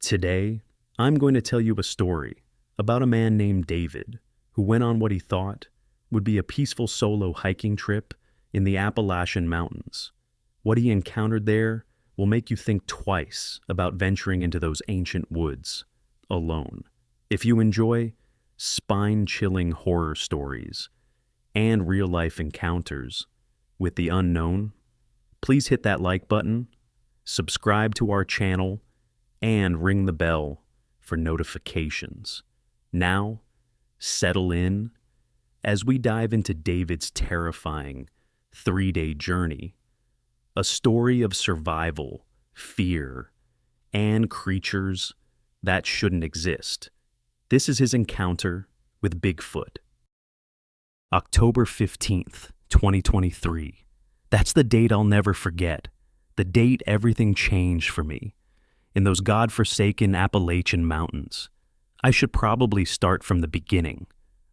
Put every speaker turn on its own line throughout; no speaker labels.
Today, I'm going to tell you a story about a man named David who went on what he thought would be a peaceful solo hiking trip in the Appalachian Mountains. What he encountered there will make you think twice about venturing into those ancient woods alone. If you enjoy spine-chilling horror stories and real-life encounters with the unknown, please hit that like button, subscribe to our channel, and ring the bell for notifications. Now, settle in as we dive into David's terrifying 3-day journey, a story of survival, fear, and creatures that shouldn't exist. This is his encounter with Bigfoot. October 15th, 2023. That's the date I'll never forget. The date everything changed for me. In those godforsaken Appalachian Mountains. I should probably start from the beginning.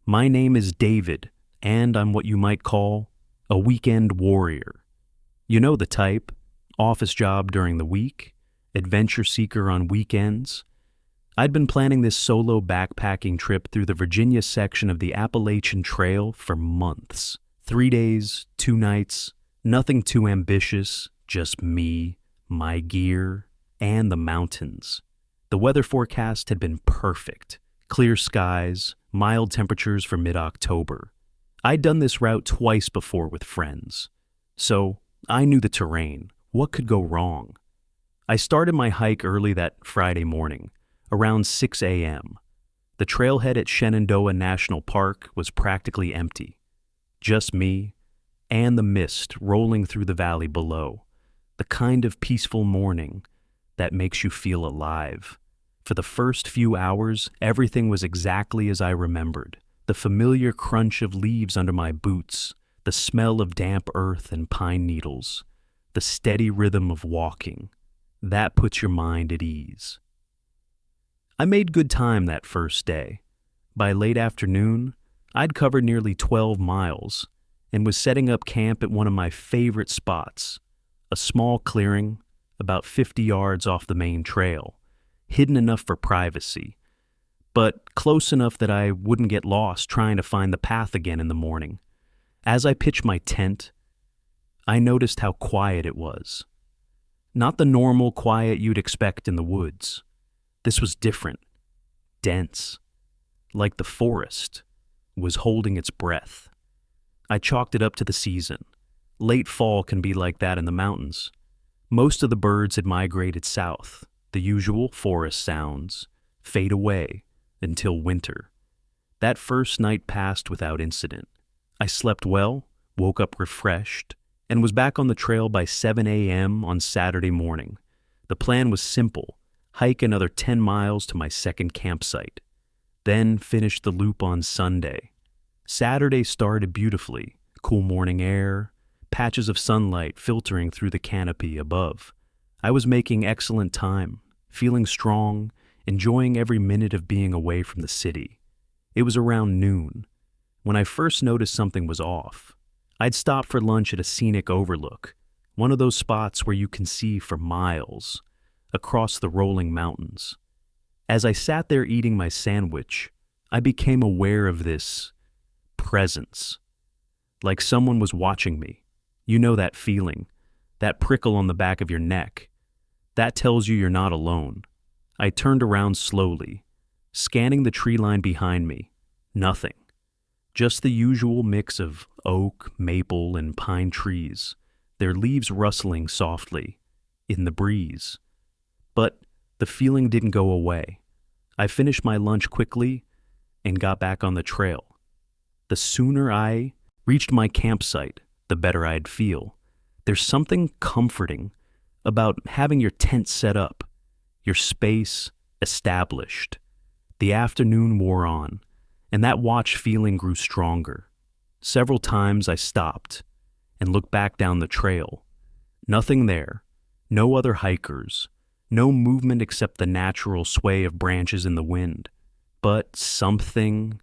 My name is David, and I'm what you might call a weekend warrior. You know the type: office job during the week, adventure seeker on weekends. I'd been planning this solo backpacking trip through the Virginia section of the Appalachian Trail for months. 3 days, 2 nights, nothing too ambitious, just me, my gear, and the mountains. The weather forecast had been perfect. Clear skies, mild temperatures for mid-October. I'd done this route twice before with friends, so I knew the terrain. What could go wrong? I started my hike early that Friday morning, around 6 a.m. The trailhead at Shenandoah National Park was practically empty. Just me and the mist rolling through the valley below. The kind of peaceful morning that makes you feel alive. For the first few hours, everything was exactly as I remembered. The familiar crunch of leaves under my boots, the smell of damp earth and pine needles, the steady rhythm of walking. That puts your mind at ease. I made good time that first day. By late afternoon, I'd covered nearly 12 miles and was setting up camp at one of my favorite spots, a small clearing about 50 yards off the main trail, hidden enough for privacy, but close enough that I wouldn't get lost trying to find the path again in the morning. As I pitched my tent, I noticed how quiet it was. Not the normal quiet you'd expect in the woods. This was different, dense, like the forest was holding its breath. I chalked it up to the season. Late fall can be like that in the mountains. Most of the birds had migrated south. The usual forest sounds fade away until winter. That first night passed without incident. I slept well, woke up refreshed, and was back on the trail by 7 a.m. on Saturday morning. The plan was simple: hike another 10 miles to my second campsite, then finish the loop on Sunday. Saturday started beautifully. Cool morning air, patches of sunlight filtering through the canopy above. I was making excellent time, feeling strong, enjoying every minute of being away from the city. It was around noon when I first noticed something was off. I'd stopped for lunch at a scenic overlook, one of those spots where you can see for miles across the rolling mountains. As I sat there eating my sandwich, I became aware of this presence, like someone was watching me. You know that feeling, that prickle on the back of your neck. That tells you you're not alone. I turned around slowly, scanning the tree line behind me. Nothing. Just the usual mix of oak, maple, and pine trees, their leaves rustling softly in the breeze. But the feeling didn't go away. I finished my lunch quickly and got back on the trail. The sooner I reached my campsite, the better I'd feel. There's something comforting about having your tent set up, your space established. The afternoon wore on, and that watch feeling grew stronger. Several times I stopped and looked back down the trail. Nothing there, no other hikers, no movement except the natural sway of branches in the wind. But something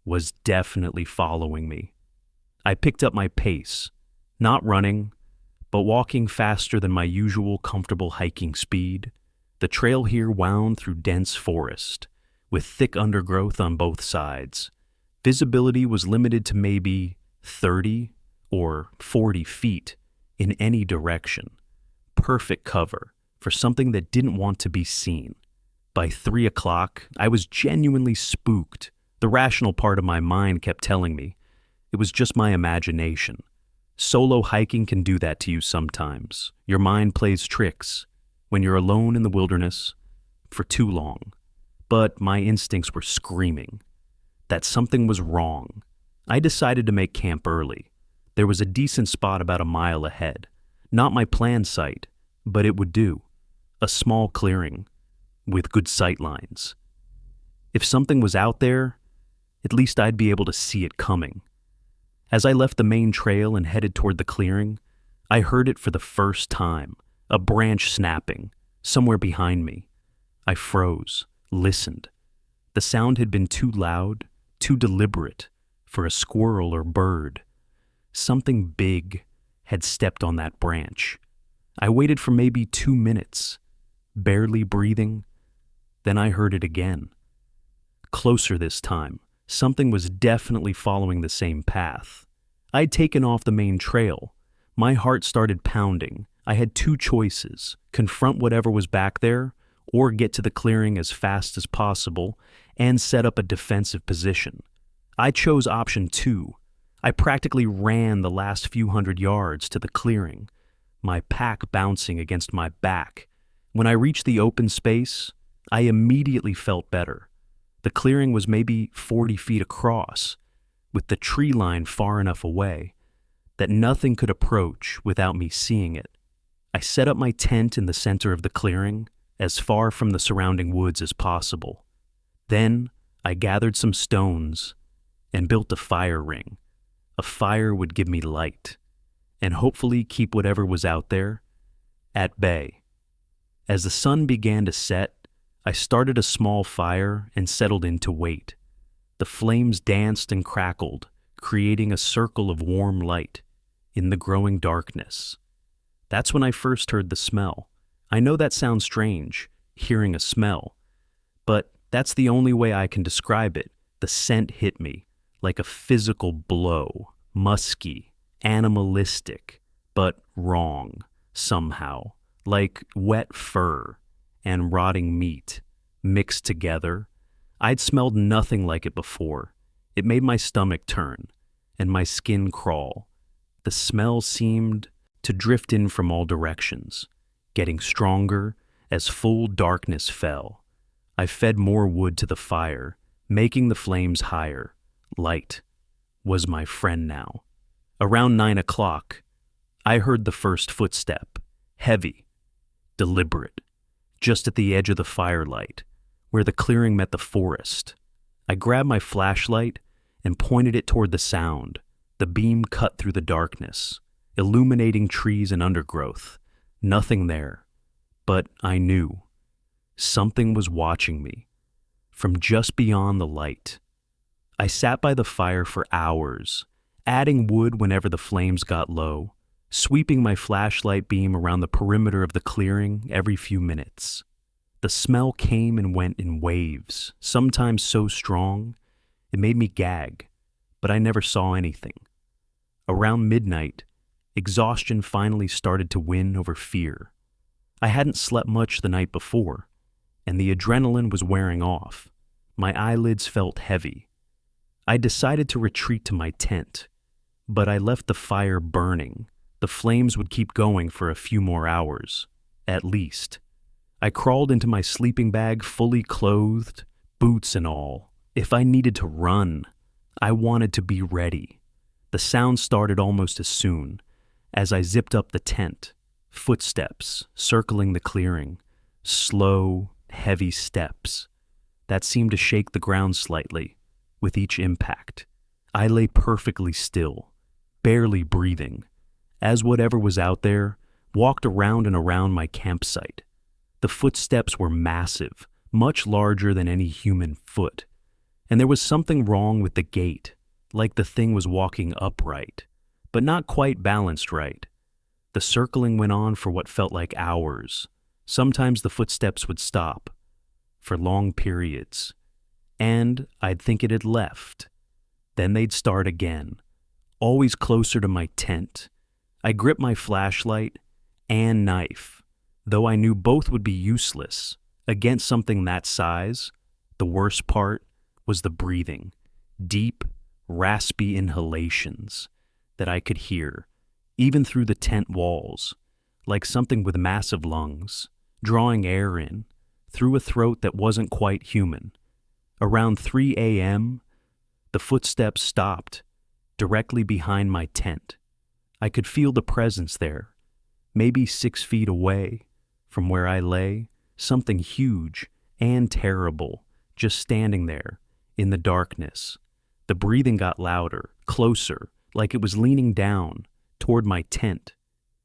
was definitely following me. I picked up my pace, not running, but walking faster than my usual comfortable hiking speed. The trail here wound through dense forest, with thick undergrowth on both sides. Visibility was limited to maybe 30 or 40 feet in any direction. Perfect cover for something that didn't want to be seen. By 3 o'clock, I was genuinely spooked. The rational part of my mind kept telling me it was just my imagination. Solo hiking can do that to you sometimes. Your mind plays tricks when you're alone in the wilderness for too long. But my instincts were screaming that something was wrong. I decided to make camp early. There was a decent spot about a mile ahead. Not my planned site, but it would do. A small clearing with good sight lines. If something was out there, at least I'd be able to see it coming. As I left the main trail and headed toward the clearing, I heard it for the first time, a branch snapping, somewhere behind me. I froze, listened. The sound had been too loud, too deliberate for a squirrel or bird. Something big had stepped on that branch. I waited for maybe 2 minutes, barely breathing. Then I heard it again. Closer this time. Something was definitely following the same path. I'd taken off the main trail. My heart started pounding. I had 2 choices: confront whatever was back there, or get to the clearing as fast as possible and set up a defensive position. I chose option 2. I practically ran the last few hundred yards to the clearing, my pack bouncing against my back. When I reached the open space, I immediately felt better. The clearing was maybe 40 feet across, with the tree line far enough away that nothing could approach without me seeing it. I set up my tent in the center of the clearing, as far from the surrounding woods as possible. Then I gathered some stones and built a fire ring. A fire would give me light and hopefully keep whatever was out there at bay. As the sun began to set, I started a small fire and settled in to wait. The flames danced and crackled, creating a circle of warm light in the growing darkness. That's when I first heard the smell. I know that sounds strange, hearing a smell, but that's the only way I can describe it. The scent hit me like a physical blow, musky, animalistic, but wrong somehow, like wet fur and rotting meat mixed together. I'd smelled nothing like it before. It made my stomach turn and my skin crawl. The smell seemed to drift in from all directions, getting stronger as full darkness fell. I fed more wood to the fire, making the flames higher. Light was my friend now. Around 9 o'clock, I heard the first footstep, heavy, deliberate, just at the edge of the firelight, where the clearing met the forest. I grabbed my flashlight and pointed it toward the sound. The beam cut through the darkness, illuminating trees and undergrowth. Nothing there, but I knew something was watching me from just beyond the light. I sat by the fire for hours, adding wood whenever the flames got low, sweeping my flashlight beam around the perimeter of the clearing every few minutes. The smell came and went in waves, sometimes so strong it made me gag, but I never saw anything. Around midnight, exhaustion finally started to win over fear. I hadn't slept much the night before, and the adrenaline was wearing off. My eyelids felt heavy. I decided to retreat to my tent, but I left the fire burning. The flames would keep going for a few more hours, at least. I crawled into my sleeping bag fully clothed, boots and all. If I needed to run, I wanted to be ready. The sound started almost as soon as I zipped up the tent. Footsteps circling the clearing, slow, heavy steps that seemed to shake the ground slightly with each impact. I lay perfectly still, barely breathing, as whatever was out there walked around and around my campsite. The footsteps were massive, much larger than any human foot, and there was something wrong with the gait, like the thing was walking upright, but not quite balanced right. The circling went on for what felt like hours. Sometimes the footsteps would stop for long periods, and I'd think it had left. Then they'd start again, always closer to my tent. I gripped my flashlight and knife, though I knew both would be useless against something that size. The worst part was the breathing, deep, raspy inhalations that I could hear, even through the tent walls, like something with massive lungs, drawing air in, through a throat that wasn't quite human. Around 3 a.m., the footsteps stopped, directly behind my tent. I could feel the presence there, maybe 6 feet away from where I lay, something huge and terrible, just standing there in the darkness. The breathing got louder, closer, like it was leaning down toward my tent.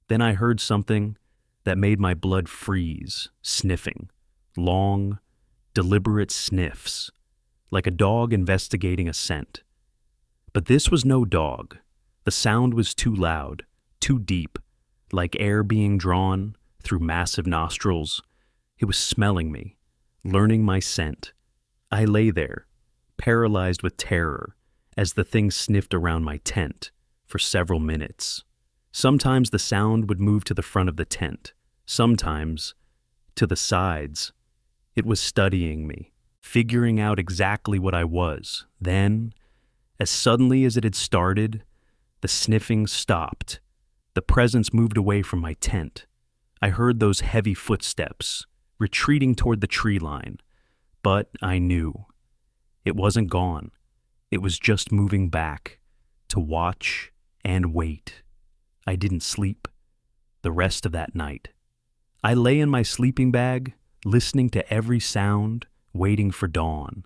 Then I heard something that made my blood freeze, sniffing. Long, deliberate sniffs, like a dog investigating a scent. But this was no dog. The sound was too loud, too deep, like air being drawn through massive nostrils. It was smelling me, learning my scent. I lay there, paralyzed with terror, as the thing sniffed around my tent for several minutes. Sometimes the sound would move to the front of the tent, sometimes to the sides. It was studying me, figuring out exactly what I was. Then, as suddenly as it had started, the sniffing stopped. The presence moved away from my tent. I heard those heavy footsteps, retreating toward the tree line. But I knew. It wasn't gone. It was just moving back, to watch and wait. I didn't sleep the rest of that night. I lay in my sleeping bag, listening to every sound, waiting for dawn.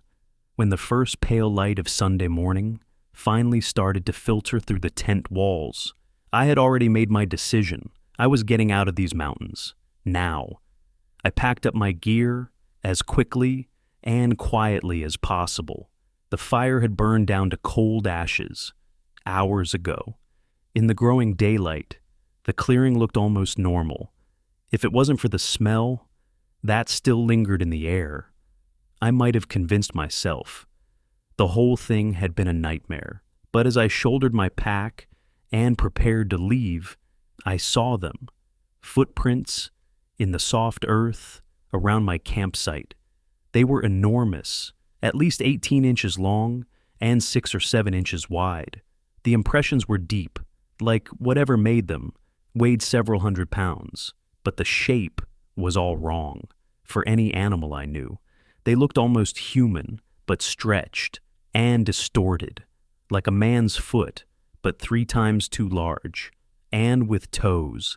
When the first pale light of Sunday morning finally started to filter through the tent walls, I had already made my decision. I was getting out of these mountains, now. I packed up my gear as quickly and quietly as possible. The fire had burned down to cold ashes hours ago. In the growing daylight, the clearing looked almost normal. If it wasn't for the smell, that still lingered in the air. I might have convinced myself. The whole thing had been a nightmare. But as I shouldered my pack and prepared to leave, I saw them. Footprints in the soft earth around my campsite. They were enormous, at least 18 inches long and 6 or 7 inches wide. The impressions were deep, like whatever made them weighed several hundred pounds. But the shape was all wrong for any animal I knew. They looked almost human, but stretched and distorted, like a man's foot, but 3 times too large, and with toes.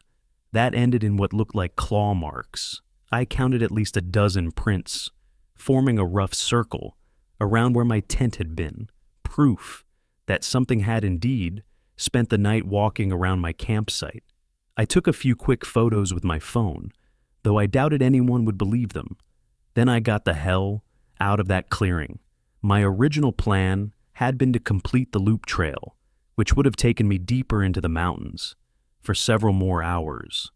That ended in what looked like claw marks. I counted at least a dozen prints, forming a rough circle around where my tent had been, proof that something had indeed spent the night walking around my campsite. I took a few quick photos with my phone, though I doubted anyone would believe them. Then I got the hell out of that clearing. My original plan had been to complete the loop trail, which would have taken me deeper into the mountains for several more hours.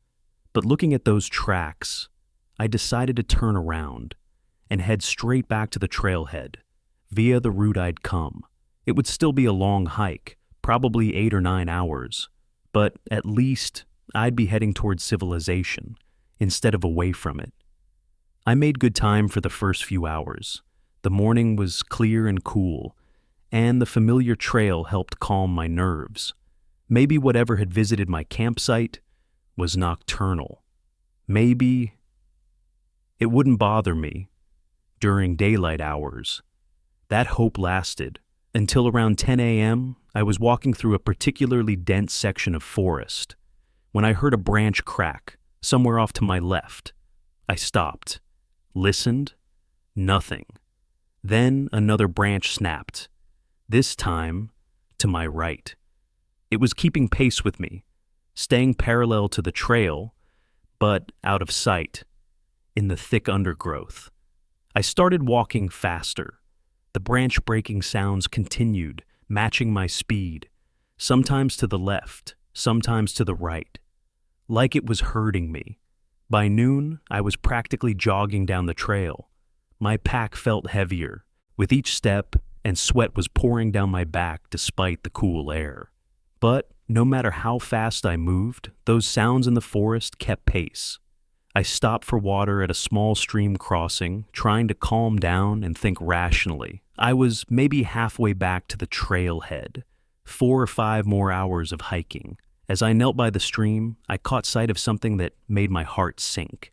But looking at those tracks, I decided to turn around and head straight back to the trailhead via the route I'd come. It would still be a long hike, probably 8 or 9 hours, but at least I'd be heading towards civilization instead of away from it. I made good time for the first few hours. The morning was clear and cool, and the familiar trail helped calm my nerves. Maybe whatever had visited my campsite was nocturnal. Maybe it wouldn't bother me during daylight hours. That hope lasted until around 10 a.m. I was walking through a particularly dense section of forest when I heard a branch crack somewhere off to my left. I stopped, listened, nothing. Then another branch snapped, this time to my right. It was keeping pace with me, staying parallel to the trail, but out of sight, in the thick undergrowth. I started walking faster. The branch breaking sounds continued, matching my speed, sometimes to the left, sometimes to the right, like it was hurting me. By noon, I was practically jogging down the trail. My pack felt heavier with each step, and sweat was pouring down my back despite the cool air. But no matter how fast I moved, those sounds in the forest kept pace. I stopped for water at a small stream crossing, trying to calm down and think rationally. I was maybe halfway back to the trailhead, 4 or 5 more hours of hiking. As I knelt by the stream, I caught sight of something that made my heart sink.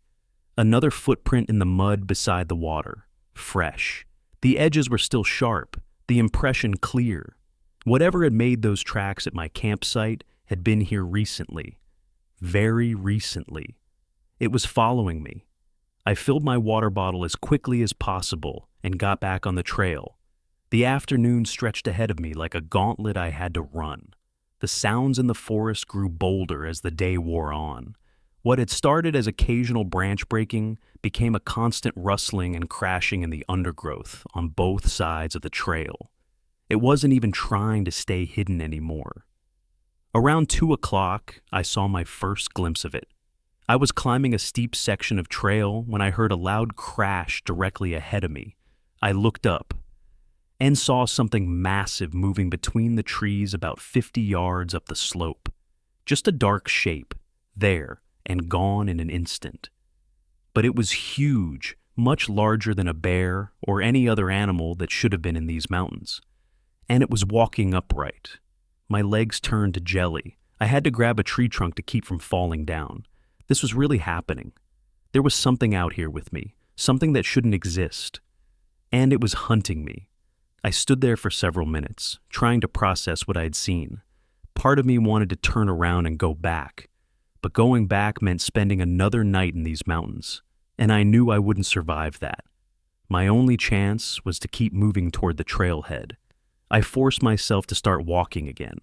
Another footprint in the mud beside the water, fresh. The edges were still sharp, the impression clear. Whatever had made those tracks at my campsite had been here recently. Very recently. It was following me. I filled my water bottle as quickly as possible and got back on the trail. The afternoon stretched ahead of me like a gauntlet I had to run. The sounds in the forest grew bolder as the day wore on. What had started as occasional branch breaking became a constant rustling and crashing in the undergrowth on both sides of the trail. It wasn't even trying to stay hidden anymore. Around 2 o'clock, I saw my first glimpse of it. I was climbing a steep section of trail when I heard a loud crash directly ahead of me. I looked up and saw something massive moving between the trees about 50 yards up the slope. Just a dark shape, there, and gone in an instant. But it was huge, much larger than a bear or any other animal that should have been in these mountains. And it was walking upright. My legs turned to jelly. I had to grab a tree trunk to keep from falling down. This was really happening. There was something out here with me, something that shouldn't exist. And it was hunting me. I stood there for several minutes, trying to process what I had seen. Part of me wanted to turn around and go back, but going back meant spending another night in these mountains, and I knew I wouldn't survive that. My only chance was to keep moving toward the trailhead. I forced myself to start walking again,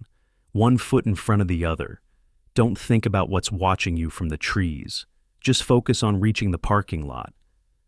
one foot in front of the other. Don't think about what's watching you from the trees. Just focus on reaching the parking lot.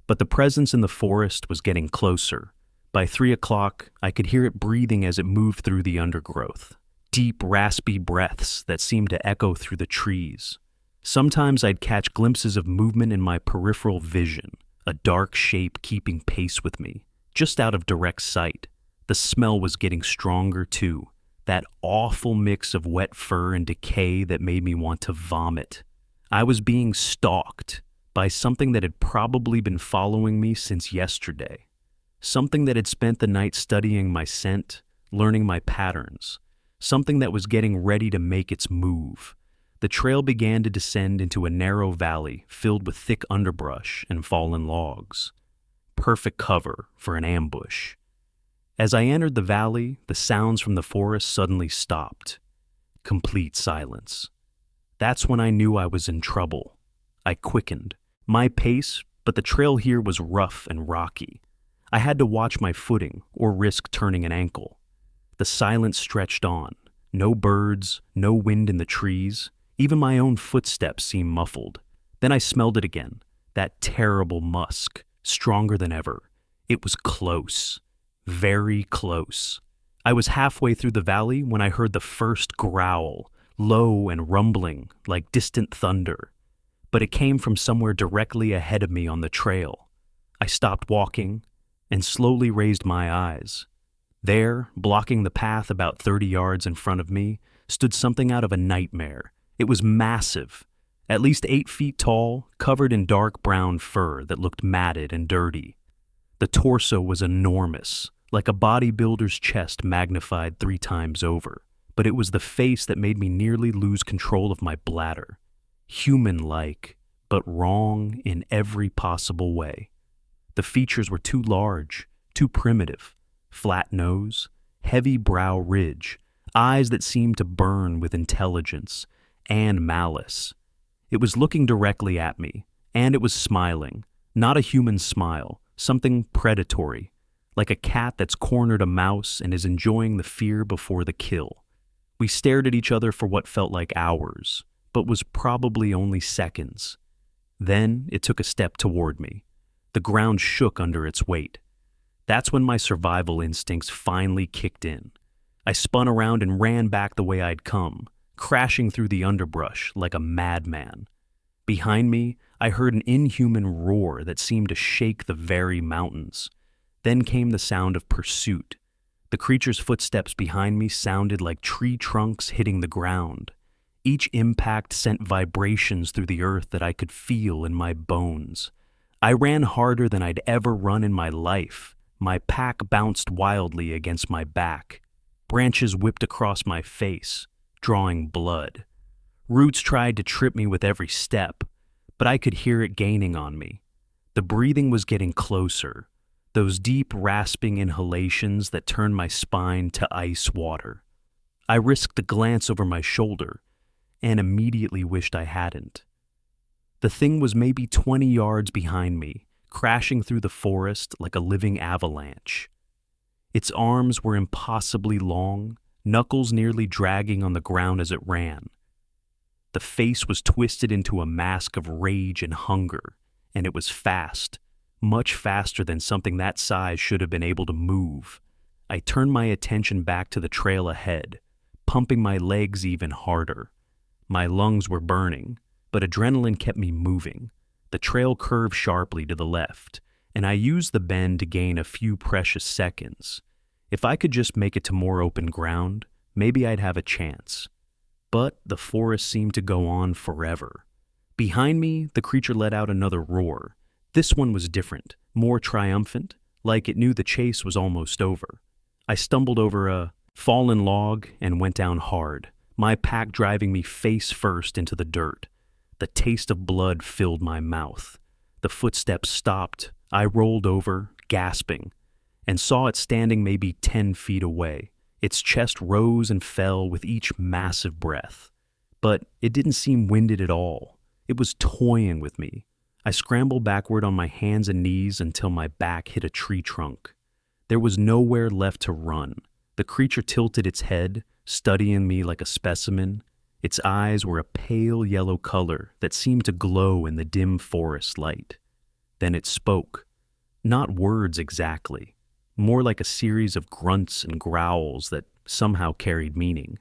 But the presence in the forest was getting closer. By 3 o'clock, I could hear it breathing as it moved through the undergrowth. Deep, raspy breaths that seemed to echo through the trees. Sometimes I'd catch glimpses of movement in my peripheral vision, a dark shape keeping pace with me, just out of direct sight. The smell was getting stronger too, that awful mix of wet fur and decay that made me want to vomit. I was being stalked by something that had probably been following me since yesterday. Something that had spent the night studying my scent, learning my patterns. Something that was getting ready to make its move. The trail began to descend into a narrow valley filled with thick underbrush and fallen logs. Perfect cover for an ambush. As I entered the valley, the sounds from the forest suddenly stopped. Complete silence. That's when I knew I was in trouble. I quickened. My pace, but the trail here was rough and rocky. I had to watch my footing or risk turning an ankle. The silence stretched on. No birds, no wind in the trees. Even my own footsteps seemed muffled. Then I smelled it again. That terrible musk, stronger than ever. It was close. Very close. I was halfway through the valley when I heard the first growl, low and rumbling like distant thunder. But it came from somewhere directly ahead of me on the trail. I stopped walking and slowly raised my eyes. There, blocking the path about 30 yards in front of me, stood something out of a nightmare. It was massive, at least 8 feet tall, covered in dark brown fur that looked matted and dirty. The torso was enormous, like a bodybuilder's chest magnified 3 times over. But it was the face that made me nearly lose control of my bladder. Human-like, but wrong in every possible way. The features were too large, too primitive. Flat nose, heavy brow ridge, eyes that seemed to burn with intelligence and malice. It was looking directly at me, and it was smiling. Not a human smile, something predatory, like a cat that's cornered a mouse and is enjoying the fear before the kill. We stared at each other for what felt like hours, but was probably only seconds. Then it took a step toward me. The ground shook under its weight. That's when my survival instincts finally kicked in. I spun around and ran back the way I'd come, crashing through the underbrush like a madman. Behind me, I heard an inhuman roar that seemed to shake the very mountains. Then came the sound of pursuit. The creature's footsteps behind me sounded like tree trunks hitting the ground. Each impact sent vibrations through the earth that I could feel in my bones. I ran harder than I'd ever run in my life. My pack bounced wildly against my back. Branches whipped across my face, drawing blood. Roots tried to trip me with every step, but I could hear it gaining on me. The breathing was getting closer, those deep, rasping inhalations that turned my spine to ice water. I risked a glance over my shoulder and immediately wished I hadn't. The thing was maybe 20 yards behind me, crashing through the forest like a living avalanche. Its arms were impossibly long, knuckles nearly dragging on the ground as it ran. The face was twisted into a mask of rage and hunger, and it was fast, much faster than something that size should have been able to move. I turned my attention back to the trail ahead, pumping my legs even harder. My lungs were burning, but adrenaline kept me moving. The trail curved sharply to the left, and I used the bend to gain a few precious seconds. If I could just make it to more open ground, maybe I'd have a chance. But the forest seemed to go on forever. Behind me, the creature let out another roar. This one was different, more triumphant, like it knew the chase was almost over. I stumbled over a fallen log and went down hard, my pack driving me face first into the dirt. The taste of blood filled my mouth. The footsteps stopped. I rolled over, gasping, and saw it standing maybe 10 feet away. Its chest rose and fell with each massive breath. But it didn't seem winded at all. It was toying with me. I scrambled backward on my hands and knees until my back hit a tree trunk. There was nowhere left to run. The creature tilted its head, studying me like a specimen. Its eyes were a pale yellow color that seemed to glow in the dim forest light. Then it spoke. Not words exactly, more like a series of grunts and growls that somehow carried meaning.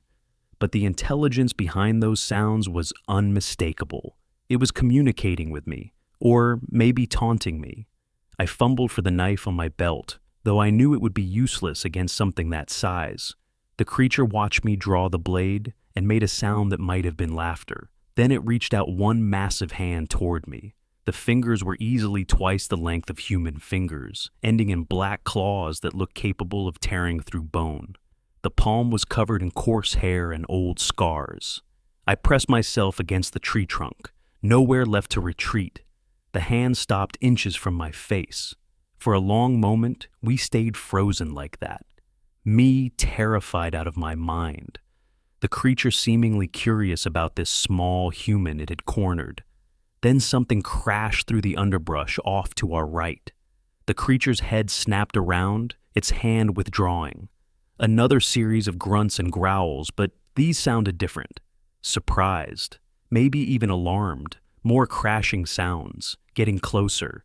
But the intelligence behind those sounds was unmistakable. It was communicating with me, or maybe taunting me. I fumbled for the knife on my belt, though I knew it would be useless against something that size. The creature watched me draw the blade and made a sound that might have been laughter. Then it reached out one massive hand toward me. The fingers were easily twice the length of human fingers, ending in black claws that looked capable of tearing through bone. The palm was covered in coarse hair and old scars. I pressed myself against the tree trunk, nowhere left to retreat. The hand stopped inches from my face. For a long moment, we stayed frozen like that. Me terrified out of my mind. The creature seemingly curious about this small human it had cornered. Then something crashed through the underbrush off to our right. The creature's head snapped around, its hand withdrawing. Another series of grunts and growls, but these sounded different. Surprised, maybe even alarmed, more crashing sounds, getting closer.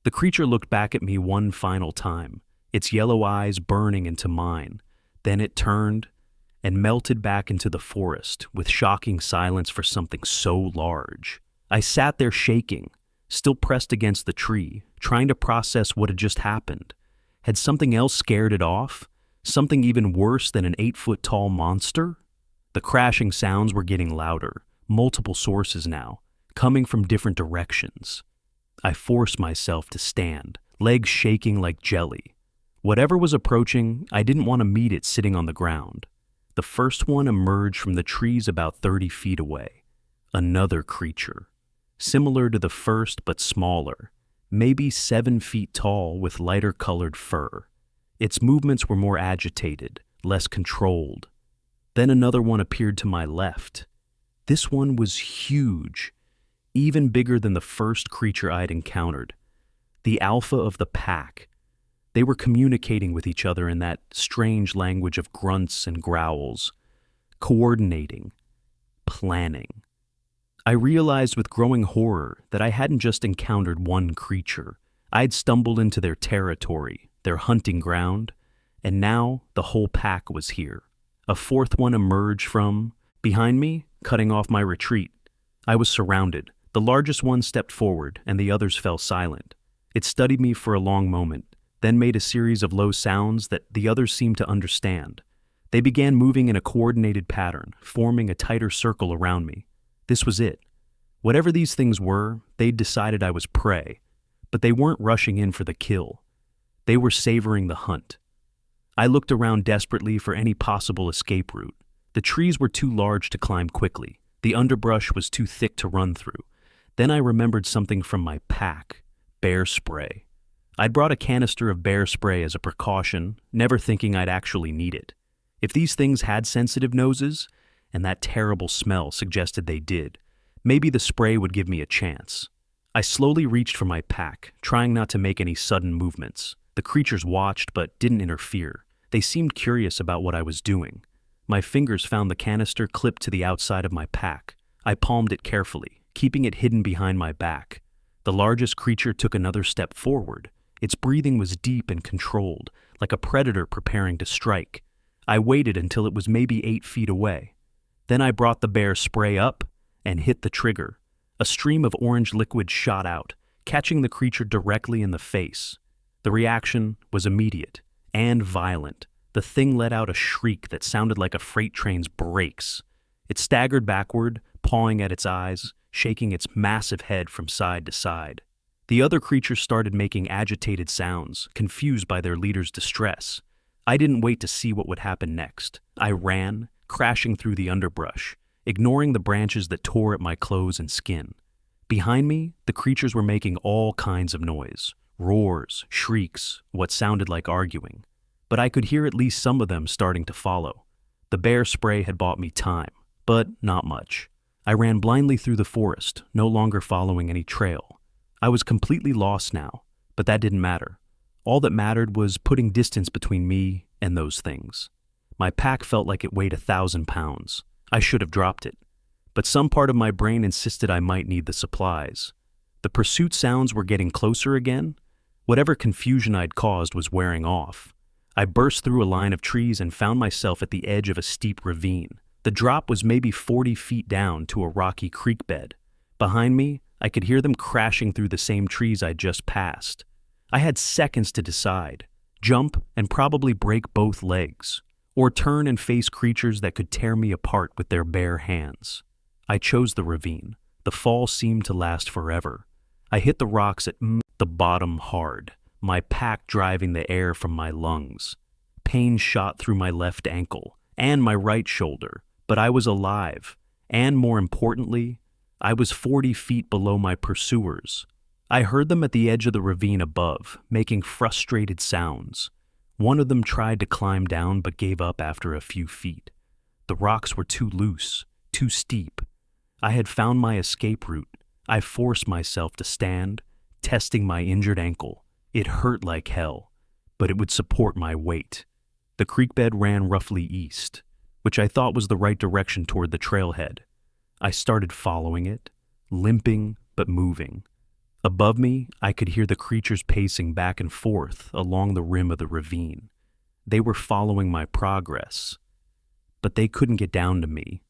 The creature looked back at me one final time, its yellow eyes burning into mine. Then it turned and melted back into the forest with shocking silence for something so large. I sat there shaking, still pressed against the tree, trying to process what had just happened. Had something else scared it off? Something even worse than an 8-foot-tall monster? The crashing sounds were getting louder, multiple sources now, coming from different directions. I forced myself to stand, legs shaking like jelly. Whatever was approaching, I didn't want to meet it sitting on the ground. The first one emerged from the trees about 30 feet away. Another creature. Similar to the first but smaller, maybe 7 feet tall with lighter colored fur. Its movements were more agitated, less controlled. Then another one appeared to my left. This one was huge, even bigger than the first creature I'd encountered. The alpha of the pack. They were communicating with each other in that strange language of grunts and growls, coordinating, planning. I realized with growing horror that I hadn't just encountered one creature. I'd stumbled into their territory, their hunting ground, and now the whole pack was here. A fourth one emerged from behind me, cutting off my retreat. I was surrounded, The largest one stepped forward, and the others fell silent. It studied me for a long moment, then made a series of low sounds that the others seemed to understand. They began moving in a coordinated pattern, forming a tighter circle around me. This was it. Whatever these things were, they'd decided I was prey, but they weren't rushing in for the kill. They were savoring the hunt. I looked around desperately for any possible escape route. The trees were too large to climb quickly. The underbrush was too thick to run through. Then I remembered something from my pack: bear spray. I'd brought a canister of bear spray as a precaution, never thinking I'd actually need it. If these things had sensitive noses, and that terrible smell suggested they did, maybe the spray would give me a chance. I slowly reached for my pack, trying not to make any sudden movements. The creatures watched but didn't interfere. They seemed curious about what I was doing. My fingers found the canister clipped to the outside of my pack. I palmed it carefully, keeping it hidden behind my back. The largest creature took another step forward. Its breathing was deep and controlled, like a predator preparing to strike. I waited until it was maybe 8 feet away. Then I brought the bear spray up and hit the trigger. A stream of orange liquid shot out, catching the creature directly in the face. The reaction was immediate and violent. The thing let out a shriek that sounded like a freight train's brakes. It staggered backward, pawing at its eyes, shaking its massive head from side to side. The other creatures started making agitated sounds, confused by their leader's distress. I didn't wait to see what would happen next. I ran, crashing through the underbrush, ignoring the branches that tore at my clothes and skin. Behind me, the creatures were making all kinds of noise. Roars, shrieks, what sounded like arguing. But I could hear at least some of them starting to follow. The bear spray had bought me time, but not much. I ran blindly through the forest, no longer following any trail. I was completely lost now, but that didn't matter. All that mattered was putting distance between me and those things. My pack felt like it weighed 1,000 pounds. I should have dropped it. But some part of my brain insisted I might need the supplies. The pursuit sounds were getting closer again. Whatever confusion I'd caused was wearing off. I burst through a line of trees and found myself at the edge of a steep ravine. The drop was maybe 40 feet down to a rocky creek bed. Behind me, I could hear them crashing through the same trees I'd just passed. I had seconds to decide: jump and probably break both legs, or turn and face creatures that could tear me apart with their bare hands. I chose the ravine. The fall seemed to last forever. I hit the rocks at the bottom hard, my pack driving the air from my lungs. Pain shot through my left ankle and my right shoulder, but I was alive, and more importantly, I was 40 feet below my pursuers. I heard them at the edge of the ravine above, making frustrated sounds. One of them tried to climb down but gave up after a few feet. The rocks were too loose, too steep. I had found my escape route. I forced myself to stand, testing my injured ankle. It hurt like hell, but it would support my weight. The creek bed ran roughly east, which I thought was the right direction toward the trailhead. I started following it, limping but moving. Above me, I could hear the creatures pacing back and forth along the rim of the ravine. They were following my progress, but they couldn't get down to me.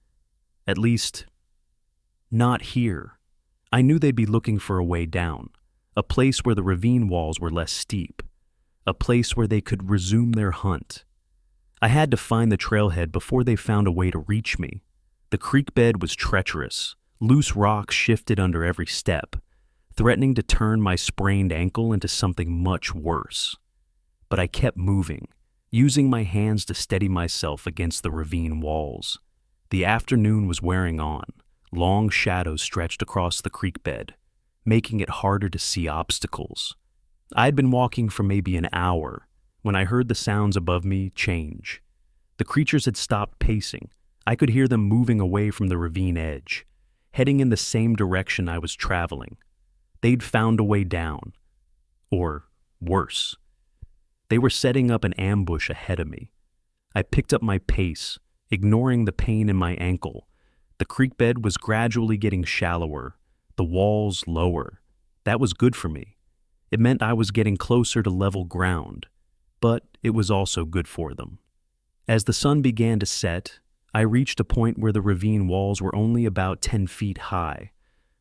At least, not here. I knew they'd be looking for a way down, a place where the ravine walls were less steep, a place where they could resume their hunt. I had to find the trailhead before they found a way to reach me. The creek bed was treacherous. Loose rocks shifted under every step, threatening to turn my sprained ankle into something much worse. But I kept moving, using my hands to steady myself against the ravine walls. The afternoon was wearing on. Long shadows stretched across the creek bed, making it harder to see obstacles. I'd been walking for maybe an hour when I heard the sounds above me change. The creatures had stopped pacing. I could hear them moving away from the ravine edge, heading in the same direction I was traveling. They'd found a way down. Or worse. They were setting up an ambush ahead of me. I picked up my pace, ignoring the pain in my ankle. The creek bed was gradually getting shallower, the walls lower. That was good for me. It meant I was getting closer to level ground, but it was also good for them. As the sun began to set, I reached a point where the ravine walls were only about 10 feet high.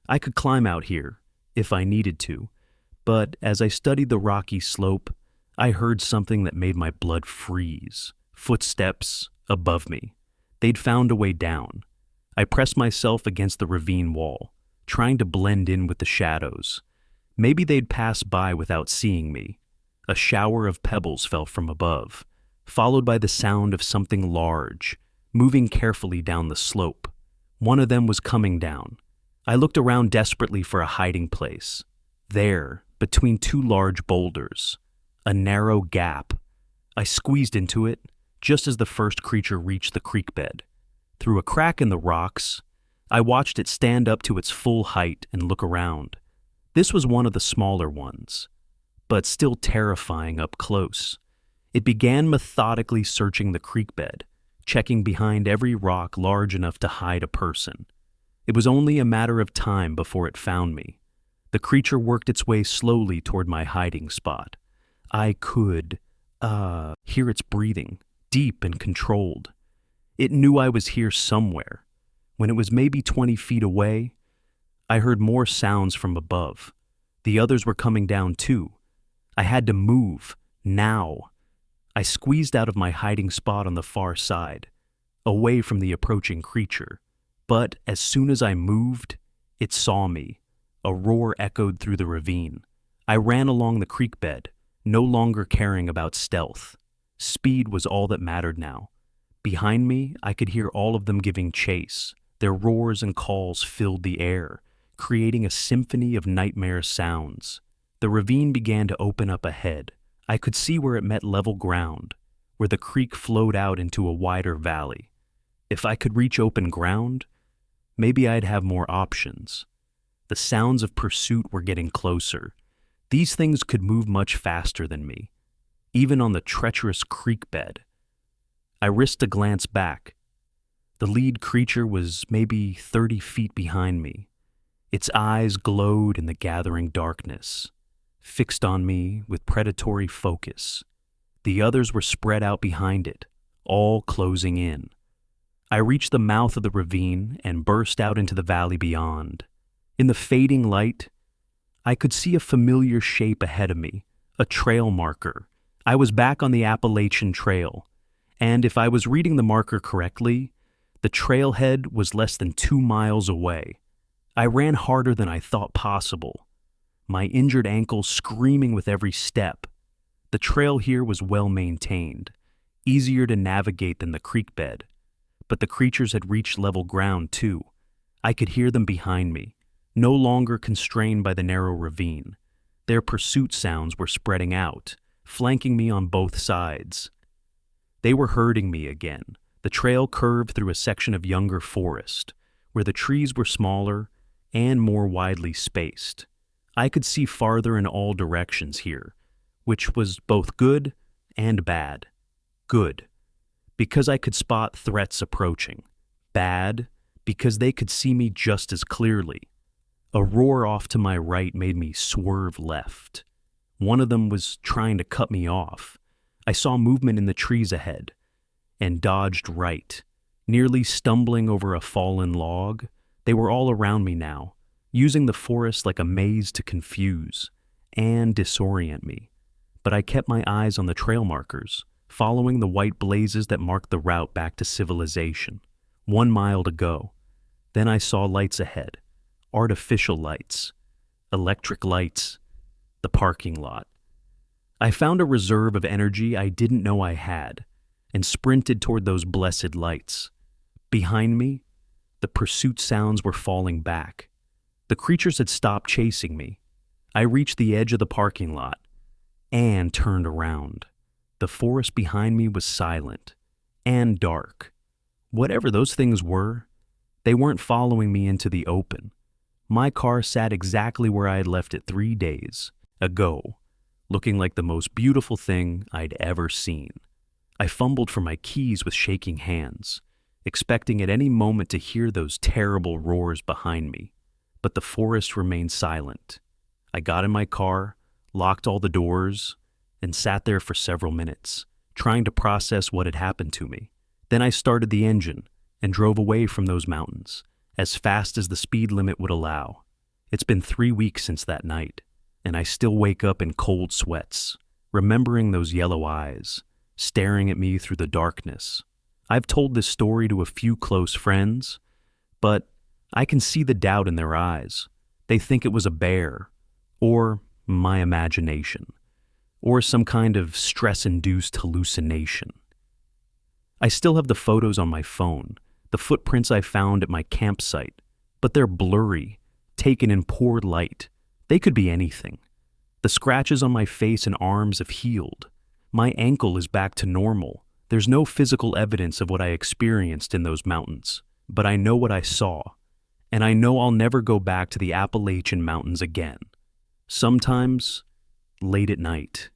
I could climb out here, if I needed to, but as I studied the rocky slope, I heard something that made my blood freeze. Footsteps above me. They'd found a way down. I pressed myself against the ravine wall, trying to blend in with the shadows. Maybe they'd pass by without seeing me. A shower of pebbles fell from above, followed by the sound of something large, moving carefully down the slope. One of them was coming down. I looked around desperately for a hiding place. There, between two large boulders, a narrow gap. I squeezed into it just as the first creature reached the creek bed. Through a crack in the rocks, I watched it stand up to its full height and look around. This was one of the smaller ones, but still terrifying up close. It began methodically searching the creek bed, checking behind every rock large enough to hide a person. It was only a matter of time before it found me. The creature worked its way slowly toward my hiding spot. I could, hear its breathing, deep and controlled. It knew I was here somewhere. When it was maybe 20 feet away, I heard more sounds from above. The others were coming down too. I had to move, now. I squeezed out of my hiding spot on the far side, away from the approaching creature. But as soon as I moved, it saw me. A roar echoed through the ravine. I ran along the creek bed, no longer caring about stealth. Speed was all that mattered now. Behind me, I could hear all of them giving chase. Their roars and calls filled the air, creating a symphony of nightmare sounds. The ravine began to open up ahead. I could see where it met level ground, where the creek flowed out into a wider valley. If I could reach open ground, maybe I'd have more options. The sounds of pursuit were getting closer. These things could move much faster than me, even on the treacherous creek bed. I risked a glance back. The lead creature was maybe 30 feet behind me. Its eyes glowed in the gathering darkness, fixed on me with predatory focus. The others were spread out behind it, all closing in. I reached the mouth of the ravine and burst out into the valley beyond. In the fading light, I could see a familiar shape ahead of me, a trail marker. I was back on the Appalachian Trail, and if I was reading the marker correctly, the trailhead was less than 2 miles away. I ran harder than I thought possible, my injured ankle screaming with every step. The trail here was well maintained, easier to navigate than the creek bed, but the creatures had reached level ground too. I could hear them behind me, no longer constrained by the narrow ravine. Their pursuit sounds were spreading out, flanking me on both sides. They were herding me again. The trail curved through a section of younger forest, where the trees were smaller and more widely spaced. I could see farther in all directions here, which was both good and bad. Good, because I could spot threats approaching. Bad, because they could see me just as clearly. A roar off to my right made me swerve left. One of them was trying to cut me off. I saw movement in the trees ahead and dodged right, nearly stumbling over a fallen log. They were all around me now, using the forest like a maze to confuse and disorient me. But I kept my eyes on the trail markers, following the white blazes that marked the route back to civilization. 1 mile to go. Then I saw lights ahead. Artificial lights, electric lights, the parking lot. I found a reserve of energy I didn't know I had and sprinted toward those blessed lights. Behind me, the pursuit sounds were falling back. The creatures had stopped chasing me. I reached the edge of the parking lot and turned around. The forest behind me was silent and dark. Whatever those things were, they weren't following me into the open. My car sat exactly where I had left it 3 days ago, looking like the most beautiful thing I'd ever seen. I fumbled for my keys with shaking hands, expecting at any moment to hear those terrible roars behind me, but the forest remained silent. I got in my car, locked all the doors, and sat there for several minutes, trying to process what had happened to me. Then I started the engine and drove away from those mountains, as fast as the speed limit would allow. It's been 3 weeks since that night, and I still wake up in cold sweats, remembering those yellow eyes, staring at me through the darkness. I've told this story to a few close friends, but I can see the doubt in their eyes. They think it was a bear, or my imagination, or some kind of stress-induced hallucination. I still have the photos on my phone, the footprints I found at my campsite, but they're blurry, taken in poor light. They could be anything. The scratches on my face and arms have healed. My ankle is back to normal. There's no physical evidence of what I experienced in those mountains, but I know what I saw, and I know I'll never go back to the Appalachian Mountains again. Sometimes, late at night.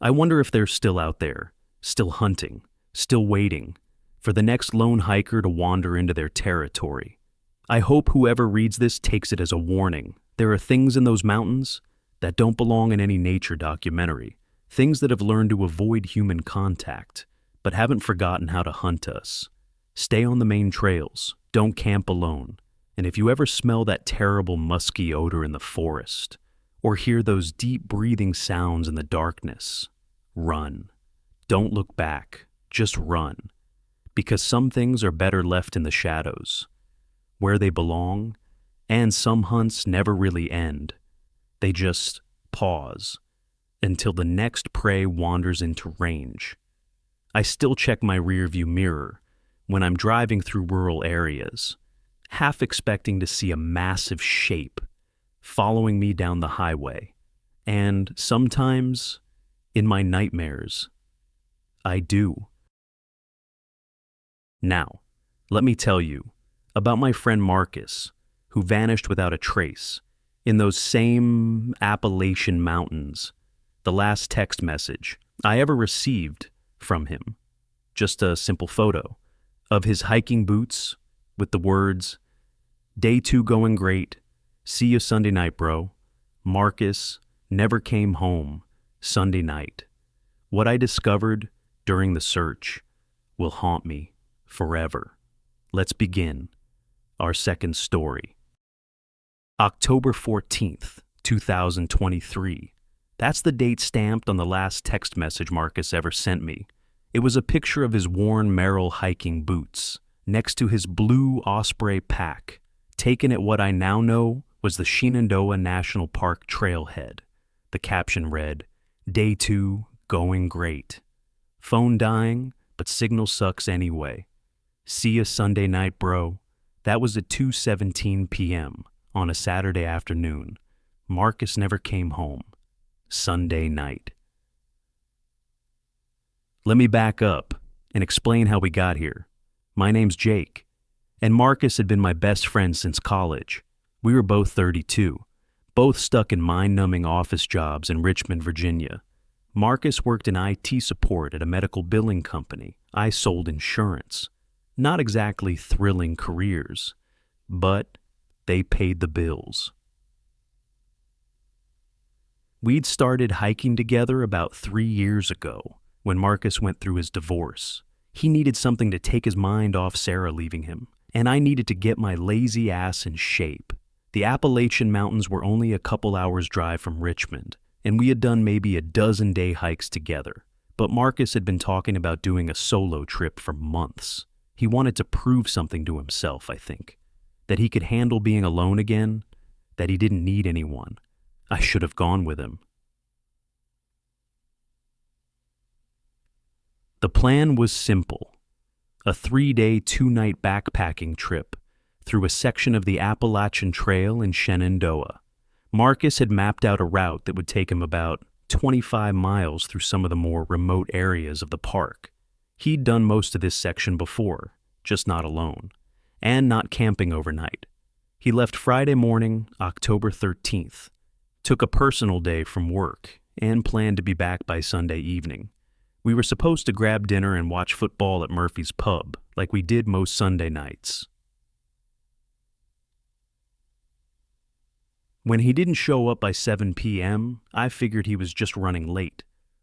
I wonder if they're still out there, still hunting, still waiting for the next lone hiker to wander into their territory. I hope whoever reads this takes it as a warning. There are things in those mountains that don't belong in any nature documentary, things that have learned to avoid human contact, but haven't forgotten how to hunt us. Stay on the main trails, don't camp alone, and if you ever smell that terrible musky odor in the forest, or hear those deep breathing sounds in the darkness, run. Don't look back, just run, because some things are better left in the shadows, where they belong, and some hunts never really end. They just pause until the next prey wanders into range. I still check my rearview mirror when I'm driving through rural areas, half expecting to see a massive shape following me down the highway. And sometimes, in my nightmares, I do. Now, let me tell you about my friend Marcus, who vanished without a trace in those same Appalachian Mountains. The last text message I ever received from him, just a simple photo of his hiking boots with the words, "Day 2 going great. See you Sunday night, bro. Marcus never came home Sunday night." What I discovered during the search will haunt me forever. Let's begin our second story. October 14th, 2023. That's the date stamped on the last text message Marcus ever sent me. It was a picture of his worn Merrell hiking boots next to his blue Osprey pack, taken at what I now know was the Shenandoah National Park trailhead. The caption read, "Day 2, going great. Phone dying, but signal sucks anyway. See ya Sunday night, bro." That was at 2:17 p.m. on a Saturday afternoon. Marcus never came home. Sunday night. Let me back up and explain how we got here. My name's Jake, and Marcus had been my best friend since college. We were both 32, both stuck in mind-numbing office jobs in Richmond, Virginia. Marcus worked in IT support at a medical billing company. I sold insurance. Not exactly thrilling careers, but they paid the bills. We'd started hiking together about 3 years ago when Marcus went through his divorce. He needed something to take his mind off Sarah leaving him, and I needed to get my lazy ass in shape. The Appalachian Mountains were only a couple hours' drive from Richmond, and we had done maybe a dozen-day hikes together. But Marcus had been talking about doing a solo trip for months. He wanted to prove something to himself, I think. That he could handle being alone again, that he didn't need anyone. I should have gone with him. The plan was simple. A 3-day, 2-night backpacking trip through a section of the Appalachian Trail in Shenandoah. Marcus had mapped out a route that would take him about 25 miles through some of the more remote areas of the park. He'd done most of this section before, just not alone, and not camping overnight. He left Friday morning, October 13th, took a personal day from work, and planned to be back by Sunday evening. We were supposed to grab dinner and watch football at Murphy's Pub, like we did most Sunday nights. When he didn't show up by 7 p.m., I figured he was just running late.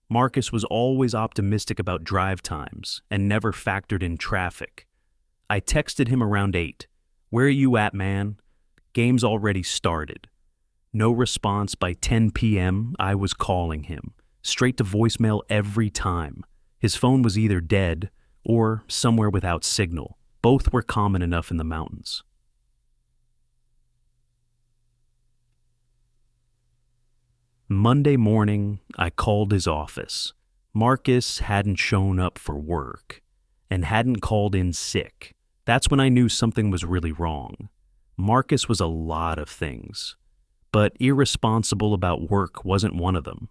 Marcus was always optimistic about drive times and never factored in traffic. I texted him around 8. "Where are you at, man? Game's already started. No response by 10 p.m., I was calling him. Straight to voicemail every time. His phone was either dead or somewhere without signal. Both were common enough in the mountains. Monday morning, I called his office. Marcus hadn't shown up for work and hadn't called in sick. That's when I knew something was really wrong. Marcus was a lot of things, but irresponsible about work wasn't one of them.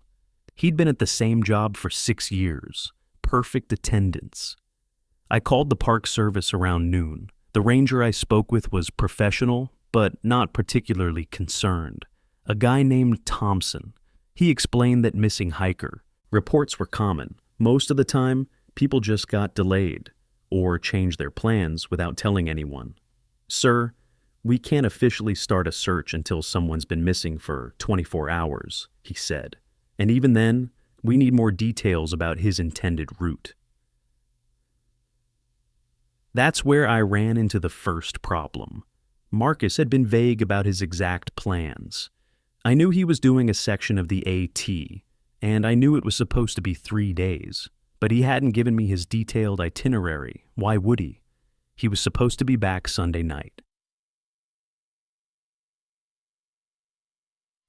He'd been at the same job for 6 years. Perfect attendance. I called the park service around noon. The ranger I spoke with was professional, but not particularly concerned. A guy named Thompson. He explained that missing hiker. Reports were common. Most of the time, people just got delayed or changed their plans without telling anyone. Sir, we can't officially start a search until someone's been missing for 24 hours, he said. And even then, we need more details about his intended route. That's where I ran into the first problem. Marcus had been vague about his exact plans. I knew he was doing a section of the AT, and I knew it was supposed to be 3 days, but he hadn't given me his detailed itinerary. Why would he? He was supposed to be back Sunday night.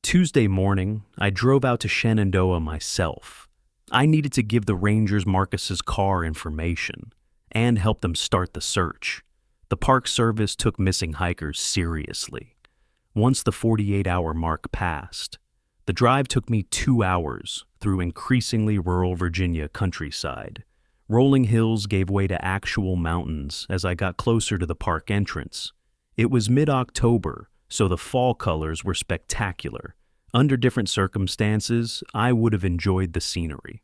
Tuesday morning, I drove out to Shenandoah myself. I needed to give the rangers Marcus's car information and help them start the search. The Park Service took missing hikers seriously. Once the 48-hour mark passed, the drive took me 2 hours through increasingly rural Virginia countryside. Rolling hills gave way to actual mountains as I got closer to the park entrance. It was mid-October, so the fall colors were spectacular. Under different circumstances, I would have enjoyed the scenery.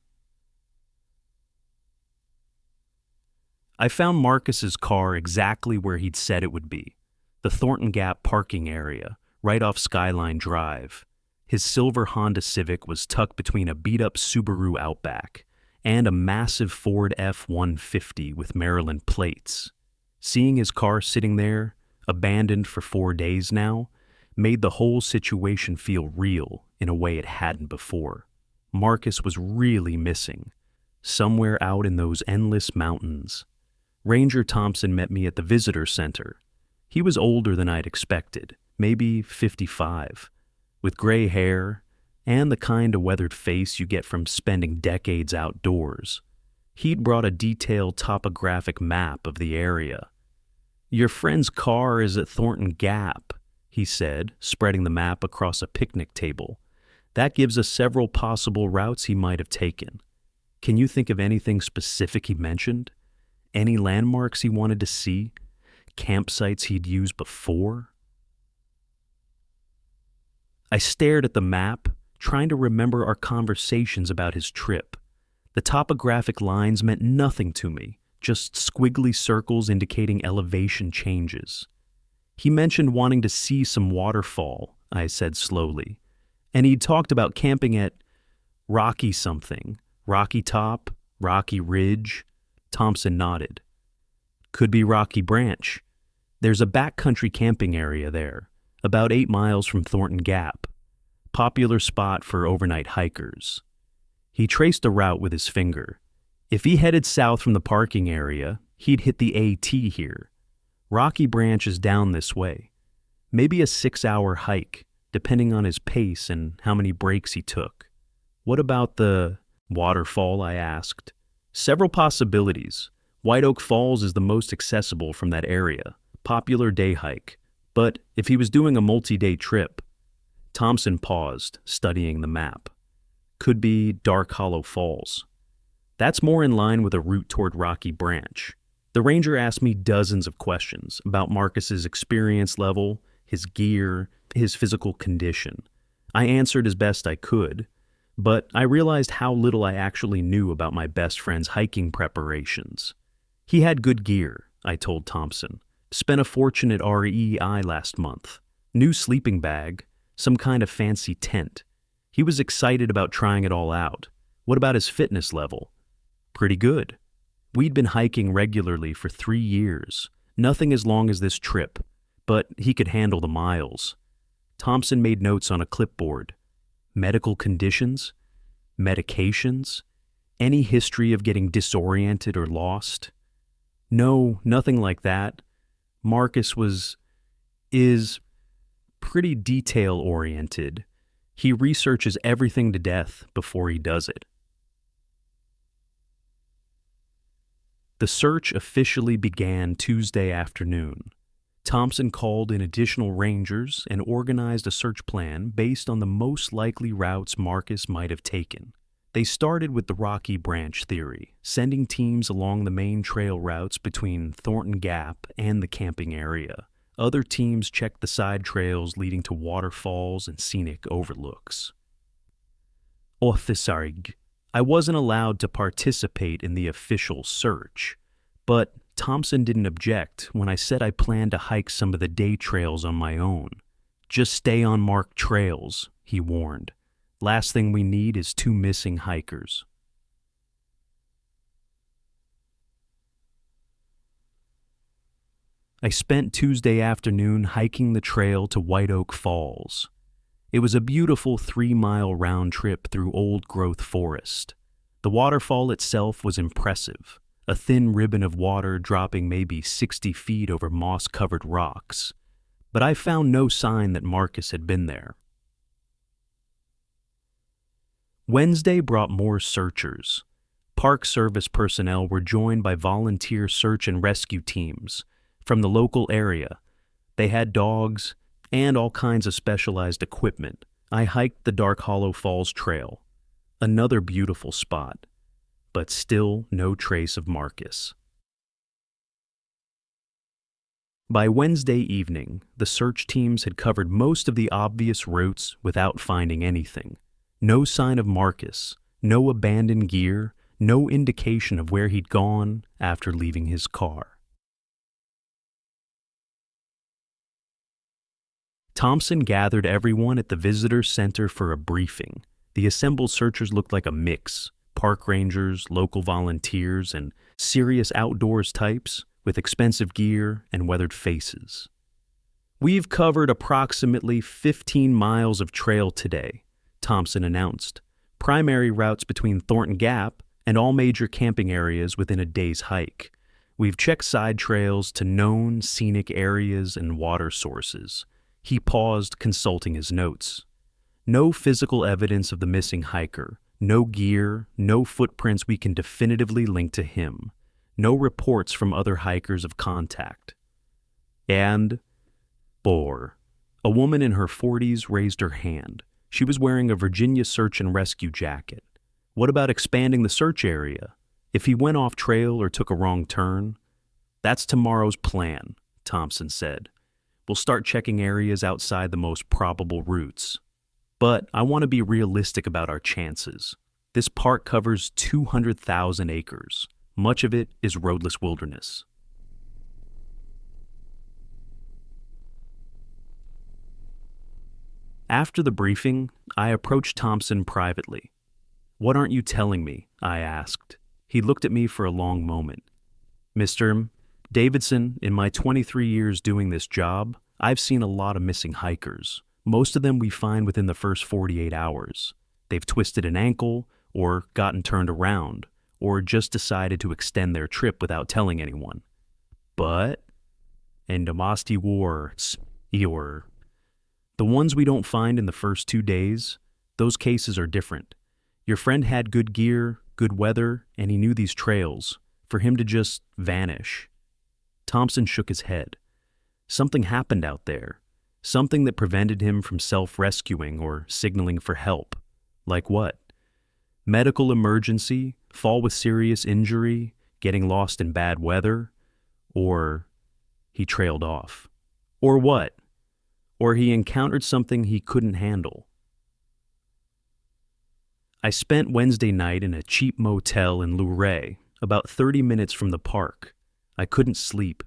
I found Marcus's car exactly where he'd said it would be, the Thornton Gap parking area, right off Skyline Drive. His silver Honda Civic was tucked between a beat-up Subaru Outback and a massive Ford F-150 with Maryland plates. Seeing his car sitting there, abandoned for 4 days now, made the whole situation feel real in a way it hadn't before. Marcus was really missing, somewhere out in those endless mountains. Ranger Thompson met me at the visitor center. He was older than I'd expected, maybe 55, with gray hair and the kind of weathered face you get from spending decades outdoors. He'd brought a detailed topographic map of the area. "Your friend's car is at Thornton Gap," he said, spreading the map across a picnic table. "That gives us several possible routes he might have taken. Can you think of anything specific he mentioned? Any landmarks he wanted to see? Campsites he'd used before?" I stared at the map, trying to remember our conversations about his trip. The topographic lines meant nothing to me, just squiggly circles indicating elevation changes. "He mentioned wanting to see some waterfall," I said slowly, "and he'd talked about camping at Rocky something, Rocky Top, Rocky Ridge." Thompson nodded. "Could be Rocky Branch. There's a backcountry camping area there, about 8 miles from Thornton Gap. Popular spot for overnight hikers." He traced a route with his finger. If he headed south from the parking area, he'd hit the AT here. Rocky Branch is down this way. Maybe a 6-hour hike, depending on his pace and how many breaks he took. "What about the waterfall?" I asked. "Several possibilities. White Oak Falls is the most accessible from that area. Popular day hike. But if he was doing a multi-day trip..." Thompson paused, studying the map. "Could be Dark Hollow Falls. That's more in line with a route toward Rocky Branch." The ranger asked me dozens of questions about Marcus's experience level, his gear, his physical condition. I answered as best I could, but I realized how little I actually knew about my best friend's hiking preparations. "He had good gear," I told Thompson. "Spent a fortune at REI last month. New sleeping bag, some kind of fancy tent. He was excited about trying it all out." "What about his fitness level?" "Pretty good. We'd been hiking regularly for 3 years. Nothing as long as this trip. but he could handle the miles. Thompson made notes on a clipboard. Medical conditions? Medications? Any history of getting disoriented or lost? No, nothing like that. Marcus is pretty detail-oriented. He researches everything to death before he does it. The search officially began Tuesday afternoon. Thompson called in additional rangers and organized a search plan based on the most likely routes Marcus might have taken. They started with the Rocky Branch theory, sending teams along the main trail routes between Thornton Gap and the camping area. Other teams checked the side trails leading to waterfalls and scenic overlooks. I wasn't allowed to participate in the official search, but Thompson didn't object when I said I planned to hike some of the day trails on my own. Just stay on marked trails, he warned. Last thing we need is 2 missing hikers. I spent Tuesday afternoon hiking the trail to White Oak Falls. It was a beautiful 3-mile round trip through old-growth forest. The waterfall itself was impressive, a thin ribbon of water dropping maybe 60 feet over moss-covered rocks. But I found no sign that Marcus had been there. Wednesday brought more searchers. Park Service personnel were joined by volunteer search and rescue teams from the local area. They had dogs and all kinds of specialized equipment. I hiked the Dark Hollow Falls Trail, another beautiful spot, but still no trace of Marcus. By Wednesday evening, the search teams had covered most of the obvious routes without finding anything. No sign of Marcus, no abandoned gear, no indication of where he'd gone after leaving his car. Thompson gathered everyone at the visitor center for a briefing. The assembled searchers looked like a mix: park rangers, local volunteers, and serious outdoors types with expensive gear and weathered faces. "We've covered approximately 15 miles of trail today," Thompson announced. "Primary routes between Thornton Gap and all major camping areas within a day's hike. We've checked side trails to known scenic areas and water sources." He paused, consulting his notes. "No physical evidence of the missing hiker, no gear, no footprints we can definitively link to him, no reports from other hikers of contact." And, a woman in her 40s raised her hand. She was wearing a Virginia search and rescue jacket. "What about expanding the search area? If he went off trail or took a wrong turn?" "That's tomorrow's plan," Thompson said. "We'll start checking areas outside the most probable routes. But I want to be realistic about our chances. This park covers 200,000 acres. Much of it is roadless wilderness." After the briefing, I approached Thompson privately. "What aren't you telling me?" I asked. He looked at me for a long moment. "Mr. Davidson, in my 23 years doing this job, I've seen a lot of missing hikers. Most of them we find within the first 48 hours. They've twisted an ankle, or gotten turned around, or just decided to extend their trip without telling anyone. But, the ones we don't find in the first 2 days, those cases are different. Your friend had good gear, good weather, and he knew these trails. For him to just vanish." Thompson shook his head. "Something happened out there. Something that prevented him from self-rescuing or signaling for help." "Like what?" "Medical emergency, fall with serious injury, getting lost in bad weather, or..." He trailed off. "Or what?" "Or he encountered something he couldn't handle." I spent Wednesday night in a cheap motel in Luray, about 30 minutes from the park. I couldn't sleep.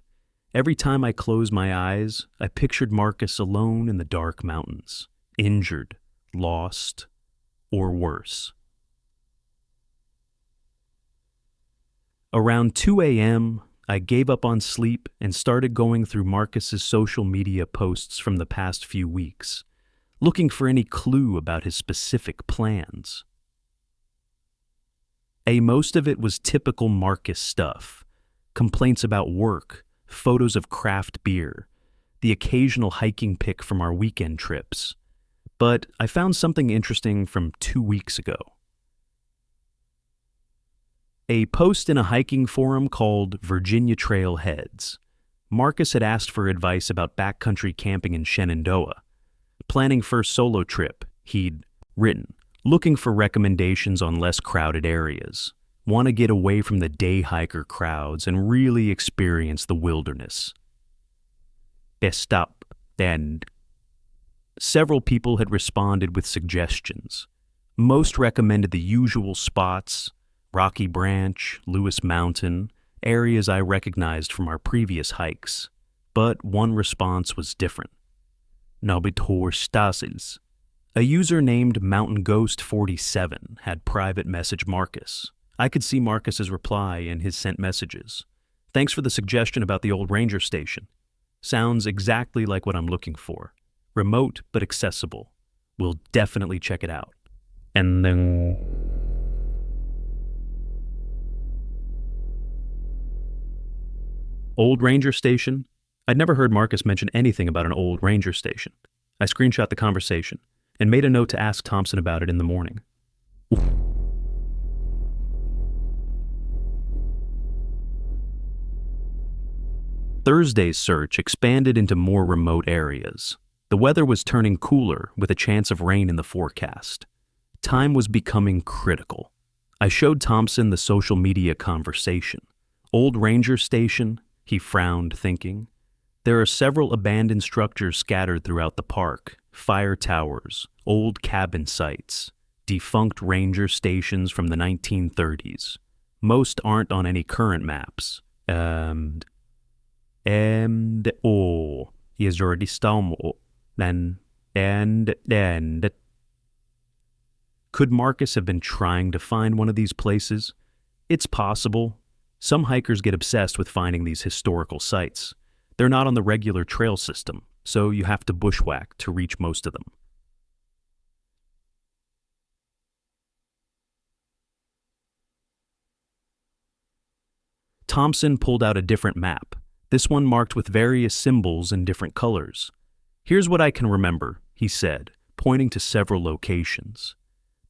Every time I closed my eyes, I pictured Marcus alone in the dark mountains, injured, lost, or worse. Around 2 a.m., I gave up on sleep and started going through Marcus's social media posts from the past few weeks, looking for any clue about his specific plans. Most of it was typical Marcus stuff: complaints about work, photos of craft beer, the occasional hiking pic from our weekend trips. But I found something interesting from 2 weeks ago. A post in a hiking forum called Virginia Trailheads. Marcus had asked for advice about backcountry camping in Shenandoah. Planning first solo trip, he'd written, looking for recommendations on less crowded areas. Want to get away from the day hiker crowds and really experience the wilderness. Stop. And several people had responded with suggestions. Most recommended the usual spots: Rocky Branch, Lewis Mountain, areas I recognized from our previous hikes. But one response was different. Nabitor Stasils. A user named Mountain Ghost 47 had private messaged Marcus. I could see Marcus's reply in his sent messages. Thanks for the suggestion about the old ranger station. Sounds exactly like what I'm looking for. Remote but accessible. We'll definitely check it out. And then old ranger station? I'd never heard Marcus mention anything about an old ranger station. I screenshot the conversation and made a note to ask Thompson about it in the morning. Thursday's search expanded into more remote areas. The weather was turning cooler with a chance of rain in the forecast. Time was becoming critical. I showed Thompson the social media conversation. Old ranger station, he frowned, thinking. There are several abandoned structures scattered throughout the park: fire towers, old cabin sites, defunct ranger stations from the 1930s. Most aren't on any current maps. Could Marcus have been trying to find one of these places? It's possible. Some hikers get obsessed with finding these historical sites. They're not on the regular trail system, so you have to bushwhack to reach most of them. Thompson pulled out a different map, this one marked with various symbols in different colors. Here's what I can remember, he said, pointing to several locations.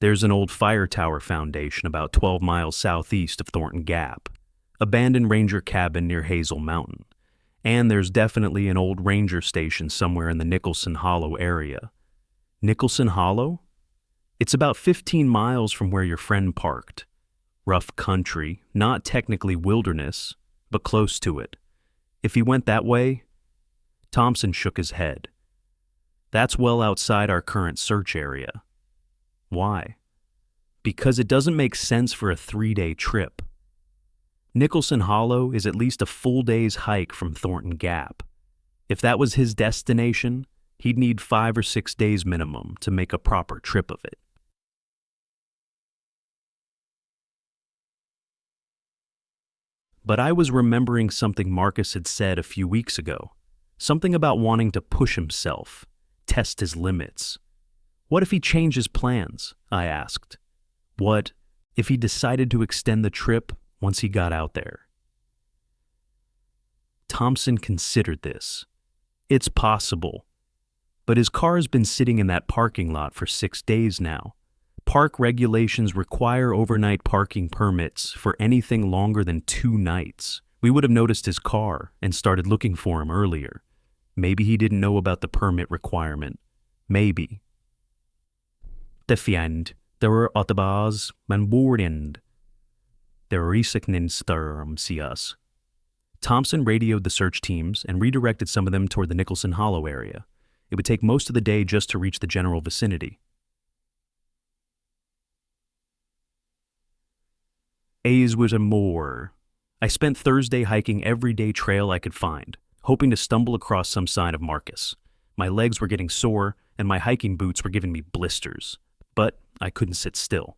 There's an old fire tower foundation about 12 miles southeast of Thornton Gap, abandoned ranger cabin near Hazel Mountain, and there's definitely an old ranger station somewhere in the Nicholson Hollow area. Nicholson Hollow? It's about 15 miles from where your friend parked. Rough country, not technically wilderness, but close to it. If he went that way, Thompson shook his head. That's well outside our current search area. Why? Because it doesn't make sense for a 3-day trip. Nicholson Hollow is at least a full day's hike from Thornton Gap. If that was his destination, he'd need 5 or 6 days minimum to make a proper trip of it. But I was remembering something Marcus had said a few weeks ago. Something about wanting to push himself, test his limits. What if he changed his plans? I asked. What if he decided to extend the trip once he got out there? Thompson considered this. It's possible. But his car has been sitting in that parking lot for 6 days now. Park regulations require overnight parking permits for anything longer than 2 nights. We would have noticed his car and started looking for him earlier. Maybe he didn't know about the permit requirement. Maybe. Defiant, there were autobahns man boardend. There are resikningstermsias. Thompson radioed the search teams and redirected some of them toward the Nicholson Hollow area. It would take most of the day just to reach the general vicinity. A's was a more. I spent Thursday hiking every day trail I could find, hoping to stumble across some sign of Marcus. My legs were getting sore, and my hiking boots were giving me blisters. But I couldn't sit still.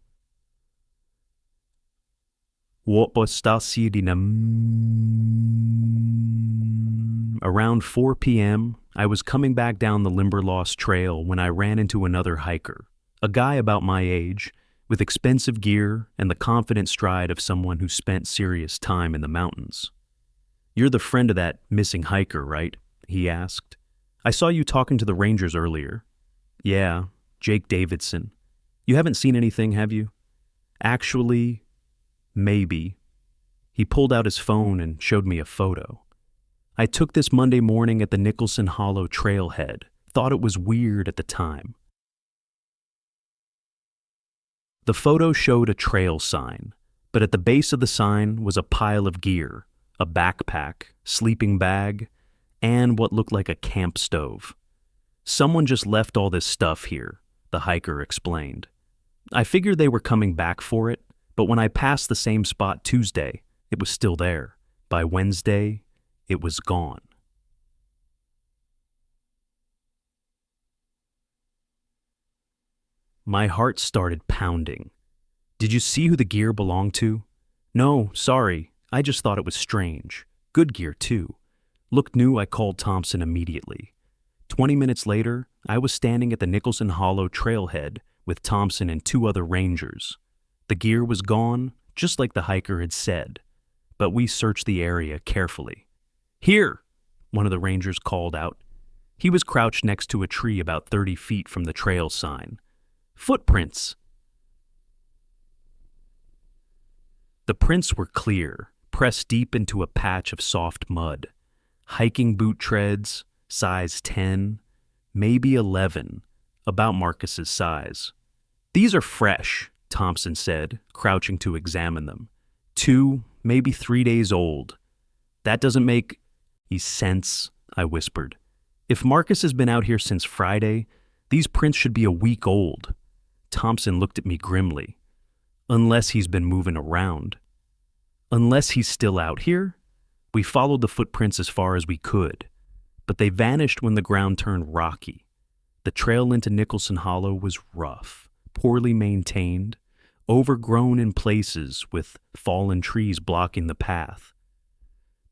Around 4 p.m., I was coming back down the Limberlost Trail when I ran into another hiker, a guy about my age, with expensive gear and the confident stride of someone who spent serious time in the mountains. "You're the friend of that missing hiker, right?" he asked. "I saw you talking to the rangers earlier." "Yeah, Jake Davidson. You haven't seen anything, have you?" "Actually, maybe." He pulled out his phone and showed me a photo. "I took this Monday morning at the Nicholson Hollow trailhead. Thought it was weird at the time." The photo showed a trail sign, but at the base of the sign was a pile of gear, a backpack, sleeping bag, and what looked like a camp stove. "Someone just left all this stuff here," the hiker explained. "I figured they were coming back for it, but when I passed the same spot Tuesday, it was still there. By Wednesday, it was gone." My heart started pounding. "Did you see who the gear belonged to?" "No, sorry. I just thought it was strange. Good gear, too." Looked new, I called Thompson immediately. 20 minutes later, I was standing at the Nicholson Hollow trailhead with Thompson and 2 other rangers. The gear was gone, just like the hiker had said, but we searched the area carefully. "Here!" one of the rangers called out. He was crouched next to a tree about 30 feet from the trail sign. "Footprints!" The prints were clear, pressed deep into a patch of soft mud. Hiking boot treads, size 10, maybe 11, about Marcus's size. "These are fresh," Thompson said, crouching to examine them. 2, maybe 3 days old. "That doesn't make sense," I whispered. "If Marcus has been out here since Friday, these prints should be a week old." Thompson looked at me grimly. "Unless he's been moving around." "Unless he's still out here?" We followed the footprints as far as we could, but they vanished when the ground turned rocky. The trail into Nicholson Hollow was rough, poorly maintained, overgrown in places with fallen trees blocking the path.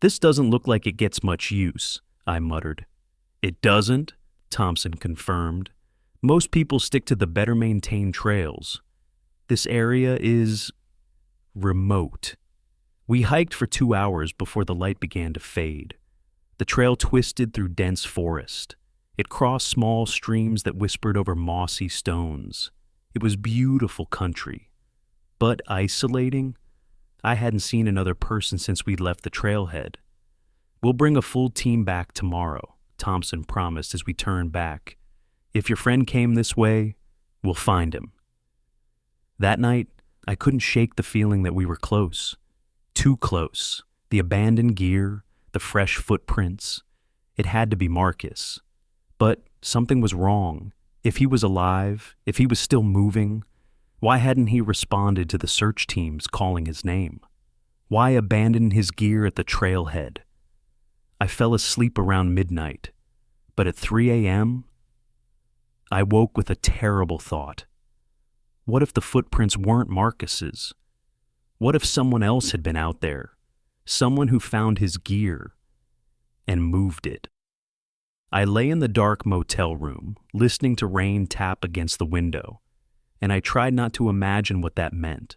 "This doesn't look like it gets much use," I muttered. "It doesn't?" Thompson confirmed. "Most people stick to the better-maintained trails. This area is remote." We hiked for 2 hours before the light began to fade. The trail twisted through dense forest. It crossed small streams that whispered over mossy stones. It was beautiful country, but isolating. I hadn't seen another person since we'd left the trailhead. "We'll bring a full team back tomorrow," Thompson promised as we turned back. "If your friend came this way, we'll find him." That night, I couldn't shake the feeling that we were close. Too close. The abandoned gear, the fresh footprints. It had to be Marcus. But something was wrong. If he was alive, if he was still moving, why hadn't he responded to the search teams calling his name? Why abandon his gear at the trailhead? I fell asleep around midnight, but at 3 a.m., I woke with a terrible thought. What if the footprints weren't Marcus's? What if someone else had been out there? Someone who found his gear and moved it. I lay in the dark motel room, listening to rain tap against the window, and I tried not to imagine what that meant.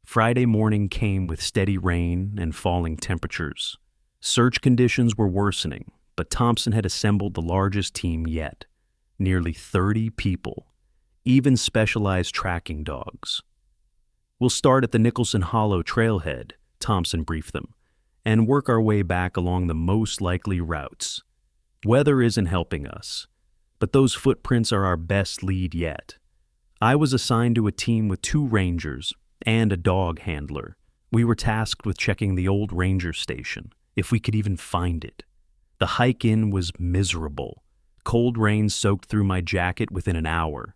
Friday morning came with steady rain and falling temperatures. Search conditions were worsening, but Thompson had assembled the largest team yet, nearly 30 people, even specialized tracking dogs. "We'll start at the Nicholson Hollow trailhead," Thompson briefed them, "and work our way back along the most likely routes. Weather isn't helping us, but those footprints are our best lead yet." I was assigned to a team with 2 rangers and a dog handler. We were tasked with checking the old ranger station, if we could even find it. The hike in was miserable. Cold rain soaked through my jacket within an hour.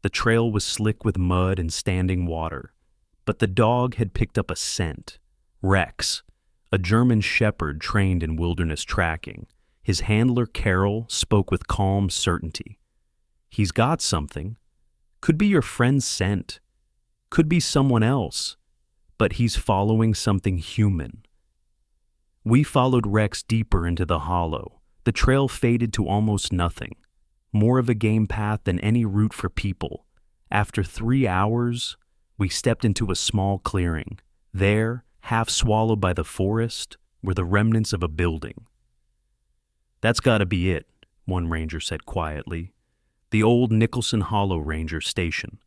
The trail was slick with mud and standing water. But the dog had picked up a scent. Rex, a German shepherd trained in wilderness tracking. His handler, Carol, spoke with calm certainty. "He's got something. Could be your friend's scent. Could be someone else. but he's following something human. We followed Rex deeper into the hollow. The trail faded to almost nothing, more of a game path than any route for people. After 3 hours, we stepped into a small clearing. There, half swallowed by the forest, were the remnants of a building. "That's gotta be it," one ranger said quietly. "The old Nicholson Hollow Ranger Station."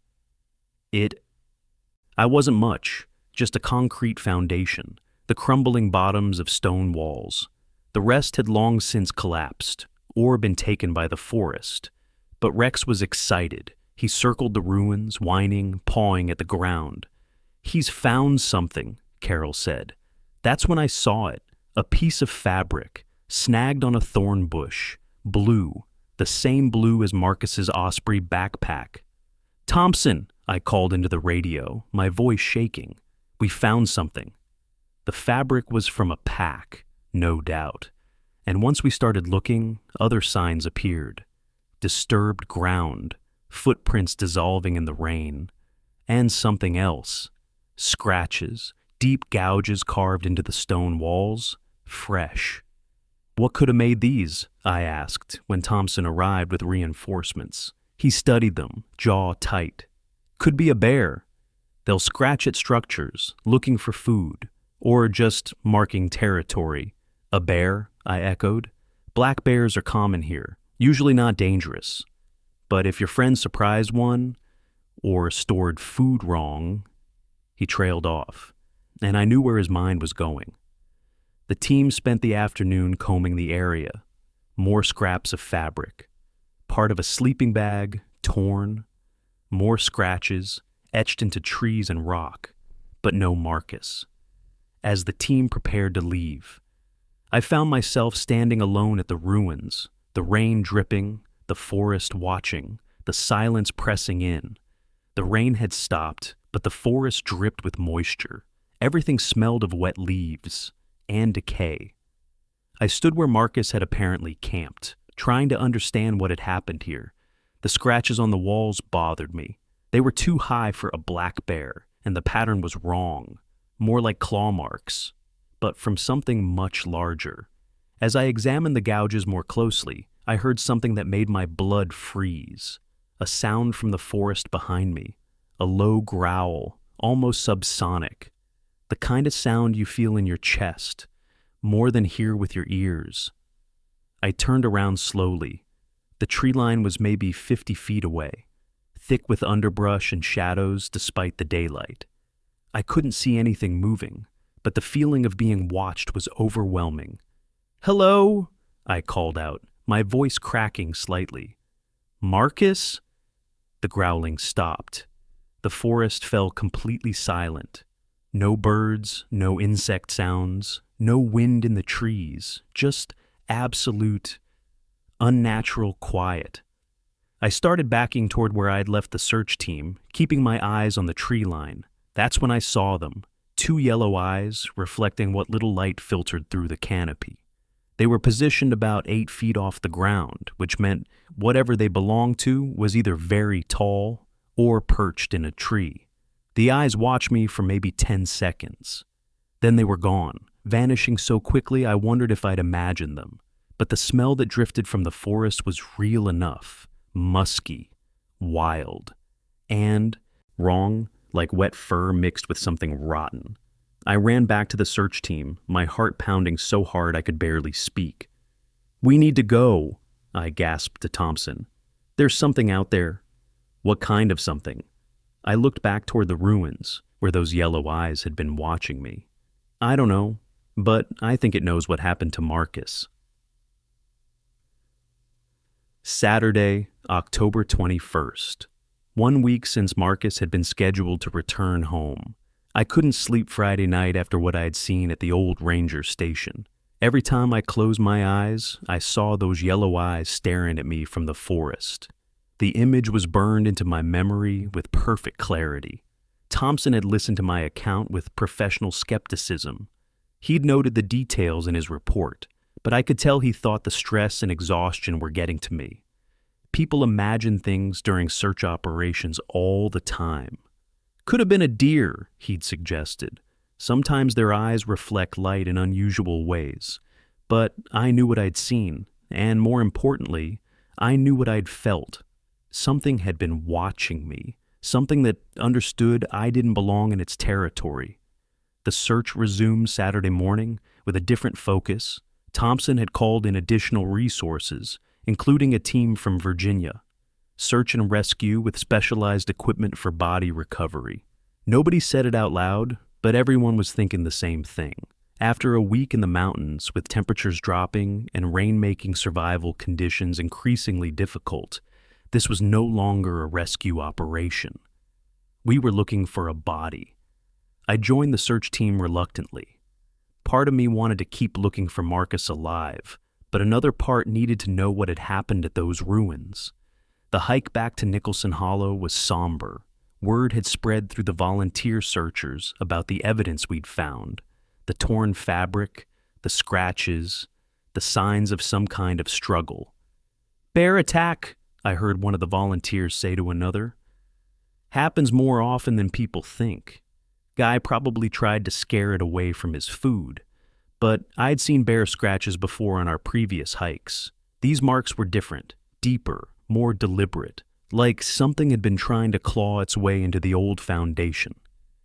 I wasn't much, just a concrete foundation, the crumbling bottoms of stone walls. The rest had long since collapsed, or been taken by the forest. But Rex was excited. He circled the ruins, whining, pawing at the ground. "He's found something," Carol said. "That's when I saw it, a piece of fabric, snagged on a thorn bush, blue, the same blue as Marcus's Osprey backpack." "Thompson," I called into the radio, my voice shaking. "We found something." The fabric was from a pack, no doubt. And once we started looking, other signs appeared. Disturbed ground, footprints dissolving in the rain, and something else. Scratches, deep gouges carved into the stone walls, fresh. "What could have made these?" I asked when Thompson arrived with reinforcements. He studied them, jaw tight. "Could be a bear. They'll scratch at structures, looking for food, or just marking territory." "A bear?" I echoed. "Black bears are common here, usually not dangerous. But if your friend surprised one, or stored food wrong..." He trailed off, and I knew where his mind was going. The team spent the afternoon combing the area. More scraps of fabric. Part of a sleeping bag, torn. More scratches, etched into trees and rock, but no Marcus. As the team prepared to leave, I found myself standing alone at the ruins, the rain dripping, the forest watching, the silence pressing in. The rain had stopped, but the forest dripped with moisture. Everything smelled of wet leaves and decay. I stood where Marcus had apparently camped, trying to understand what had happened here. The scratches on the walls bothered me. They were too high for a black bear, and the pattern was wrong, more like claw marks, but from something much larger. As I examined the gouges more closely, I heard something that made my blood freeze. A sound from the forest behind me, a low growl, almost subsonic. The kind of sound you feel in your chest, more than hear with your ears. I turned around slowly. The tree line was maybe 50 feet away, thick with underbrush and shadows despite the daylight. I couldn't see anything moving, but the feeling of being watched was overwhelming. "Hello?" I called out, my voice cracking slightly. "Marcus?" The growling stopped. The forest fell completely silent. No birds, no insect sounds, no wind in the trees, just absolute, unnatural quiet. I started backing toward where I'd left the search team, keeping my eyes on the tree line. That's when I saw them, 2 yellow eyes reflecting what little light filtered through the canopy. They were positioned about 8 feet off the ground, which meant whatever they belonged to was either very tall or perched in a tree. The eyes watched me for maybe 10 seconds. Then they were gone, vanishing so quickly I wondered if I'd imagined them. But the smell that drifted from the forest was real enough, musky, wild, and wrong, like wet fur mixed with something rotten. I ran back to the search team, my heart pounding so hard I could barely speak. "We need to go," I gasped to Thompson. "There's something out there." "What kind of something?" I looked back toward the ruins, where those yellow eyes had been watching me. "I don't know, but I think it knows what happened to Marcus." Saturday, October 21st. 1 week since Marcus had been scheduled to return home. I couldn't sleep Friday night after what I had seen at the old ranger station. Every time I closed my eyes, I saw those yellow eyes staring at me from the forest. The image was burned into my memory with perfect clarity. Thompson had listened to my account with professional skepticism. He'd noted the details in his report, but I could tell he thought the stress and exhaustion were getting to me. People imagine things during search operations all the time. Could have been a deer, he'd suggested. Sometimes their eyes reflect light in unusual ways. But I knew what I'd seen, and more importantly, I knew what I'd felt. Something had been watching me, something that understood I didn't belong in its territory. The search resumed Saturday morning with a different focus. Thompson had called in additional resources, including a team from Virginia. Search and rescue with specialized equipment for body recovery. Nobody said it out loud, but everyone was thinking the same thing. After a week in the mountains, with temperatures dropping and rain-making survival conditions increasingly difficult, this was no longer a rescue operation. We were looking for a body. I joined the search team reluctantly. Part of me wanted to keep looking for Marcus alive, but another part needed to know what had happened at those ruins. The hike back to Nicholson Hollow was somber. Word had spread through the volunteer searchers about the evidence we'd found. The torn fabric, the scratches, the signs of some kind of struggle. "Bear attack," I heard one of the volunteers say to another. "Happens more often than people think. Guy probably tried to scare it away from his food. But I'd seen bear scratches before on our previous hikes. These marks were different, deeper, more deliberate, like something had been trying to claw its way into the old foundation."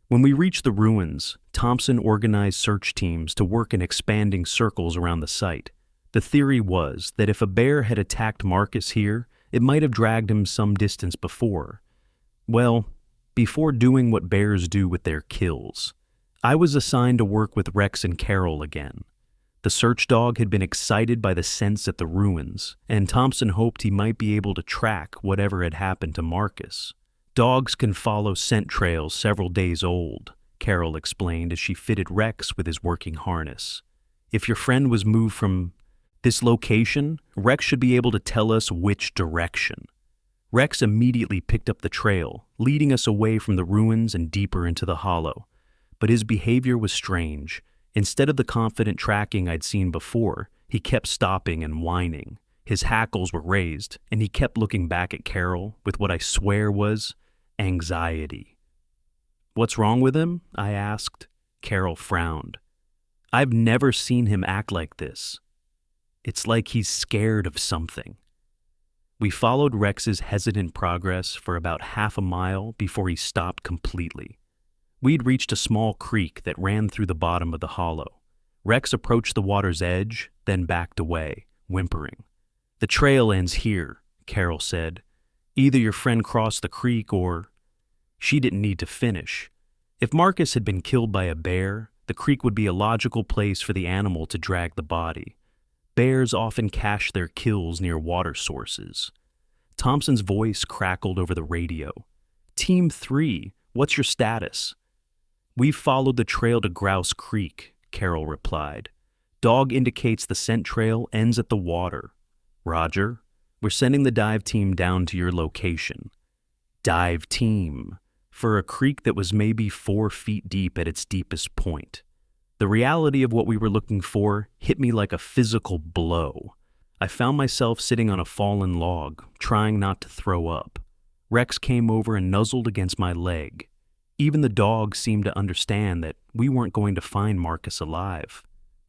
When we reached the ruins, Thompson organized search teams to work in expanding circles around the site. The theory was that if a bear had attacked Marcus here, it might have dragged him some distance before. Well, before doing what bears do with their kills. I was assigned to work with Rex and Carol again. The search dog had been excited by the scents at the ruins, and Thompson hoped he might be able to track whatever had happened to Marcus. "Dogs can follow scent trails several days old," Carol explained as she fitted Rex with his working harness. "If your friend was moved from this location, Rex should be able to tell us which direction." Rex immediately picked up the trail, leading us away from the ruins and deeper into the hollow. But his behavior was strange. Instead of the confident tracking I'd seen before, he kept stopping and whining. His hackles were raised, and he kept looking back at Carol with what I swear was anxiety. "What's wrong with him?" I asked. Carol frowned. "I've never seen him act like this. It's like he's scared of something." We followed Rex's hesitant progress for about half a mile before he stopped completely. We'd reached a small creek that ran through the bottom of the hollow. Rex approached the water's edge, then backed away, whimpering. "The trail ends here," Carol said. "Either your friend crossed the creek or—" She didn't need to finish. If Marcus had been killed by a bear, the creek would be a logical place for the animal to drag the body. Bears often cache their kills near water sources. Thompson's voice crackled over the radio. "Team 3, what's your status?" "We've followed the trail to Grouse Creek," Carol replied. "Dog indicates the scent trail ends at the water." "Roger. We're sending the dive team down to your location." Dive team. For a creek that was maybe 4 feet deep at its deepest point. The reality of what we were looking for hit me like a physical blow. I found myself sitting on a fallen log, trying not to throw up. Rex came over and nuzzled against my leg. Even the dog seemed to understand that we weren't going to find Marcus alive.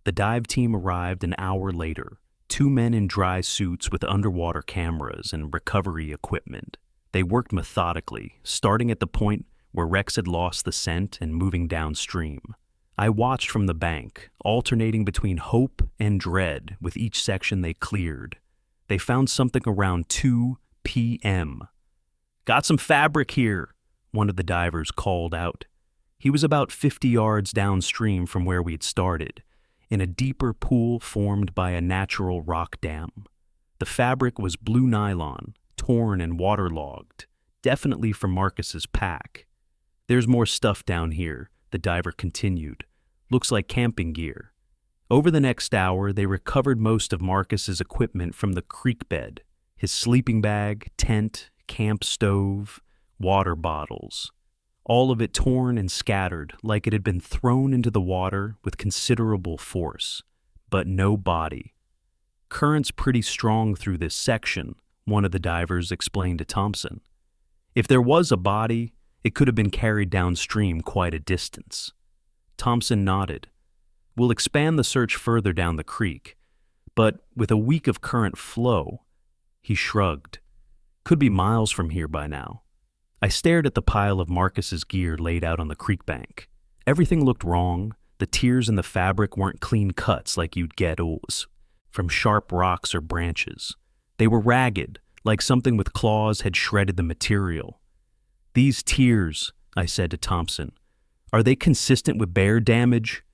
The dive team arrived an hour later, 2 men in dry suits with underwater cameras and recovery equipment. They worked methodically, starting at the point where Rex had lost the scent and moving downstream. I watched from the bank, alternating between hope and dread with each section they cleared. They found something around 2 p.m. "Got some fabric here," one of the divers called out. He was about 50 yards downstream from where we'd started, in a deeper pool formed by a natural rock dam. The fabric was blue nylon, torn and waterlogged, definitely from Marcus's pack. "There's more stuff down here," the diver continued. "Looks like camping gear." Over the next hour, they recovered most of Marcus's equipment from the creek bed: his sleeping bag, tent, camp stove, water bottles. All of it torn and scattered like it had been thrown into the water with considerable force, but no body. "Current's pretty strong through this section," one of the divers explained to Thompson. "If there was a body, It could have been carried downstream quite a distance. Thompson nodded. We'll expand the search further down the creek, but with a week of current flow, he shrugged. Could be miles from here by now. I stared at the pile of Marcus's gear laid out on the creek bank. Everything looked wrong. The tears in the fabric weren't clean cuts like you'd get from sharp rocks or branches. They were ragged, like something with claws had shredded the material. These tears, I said to Thompson, are they consistent with bear damage?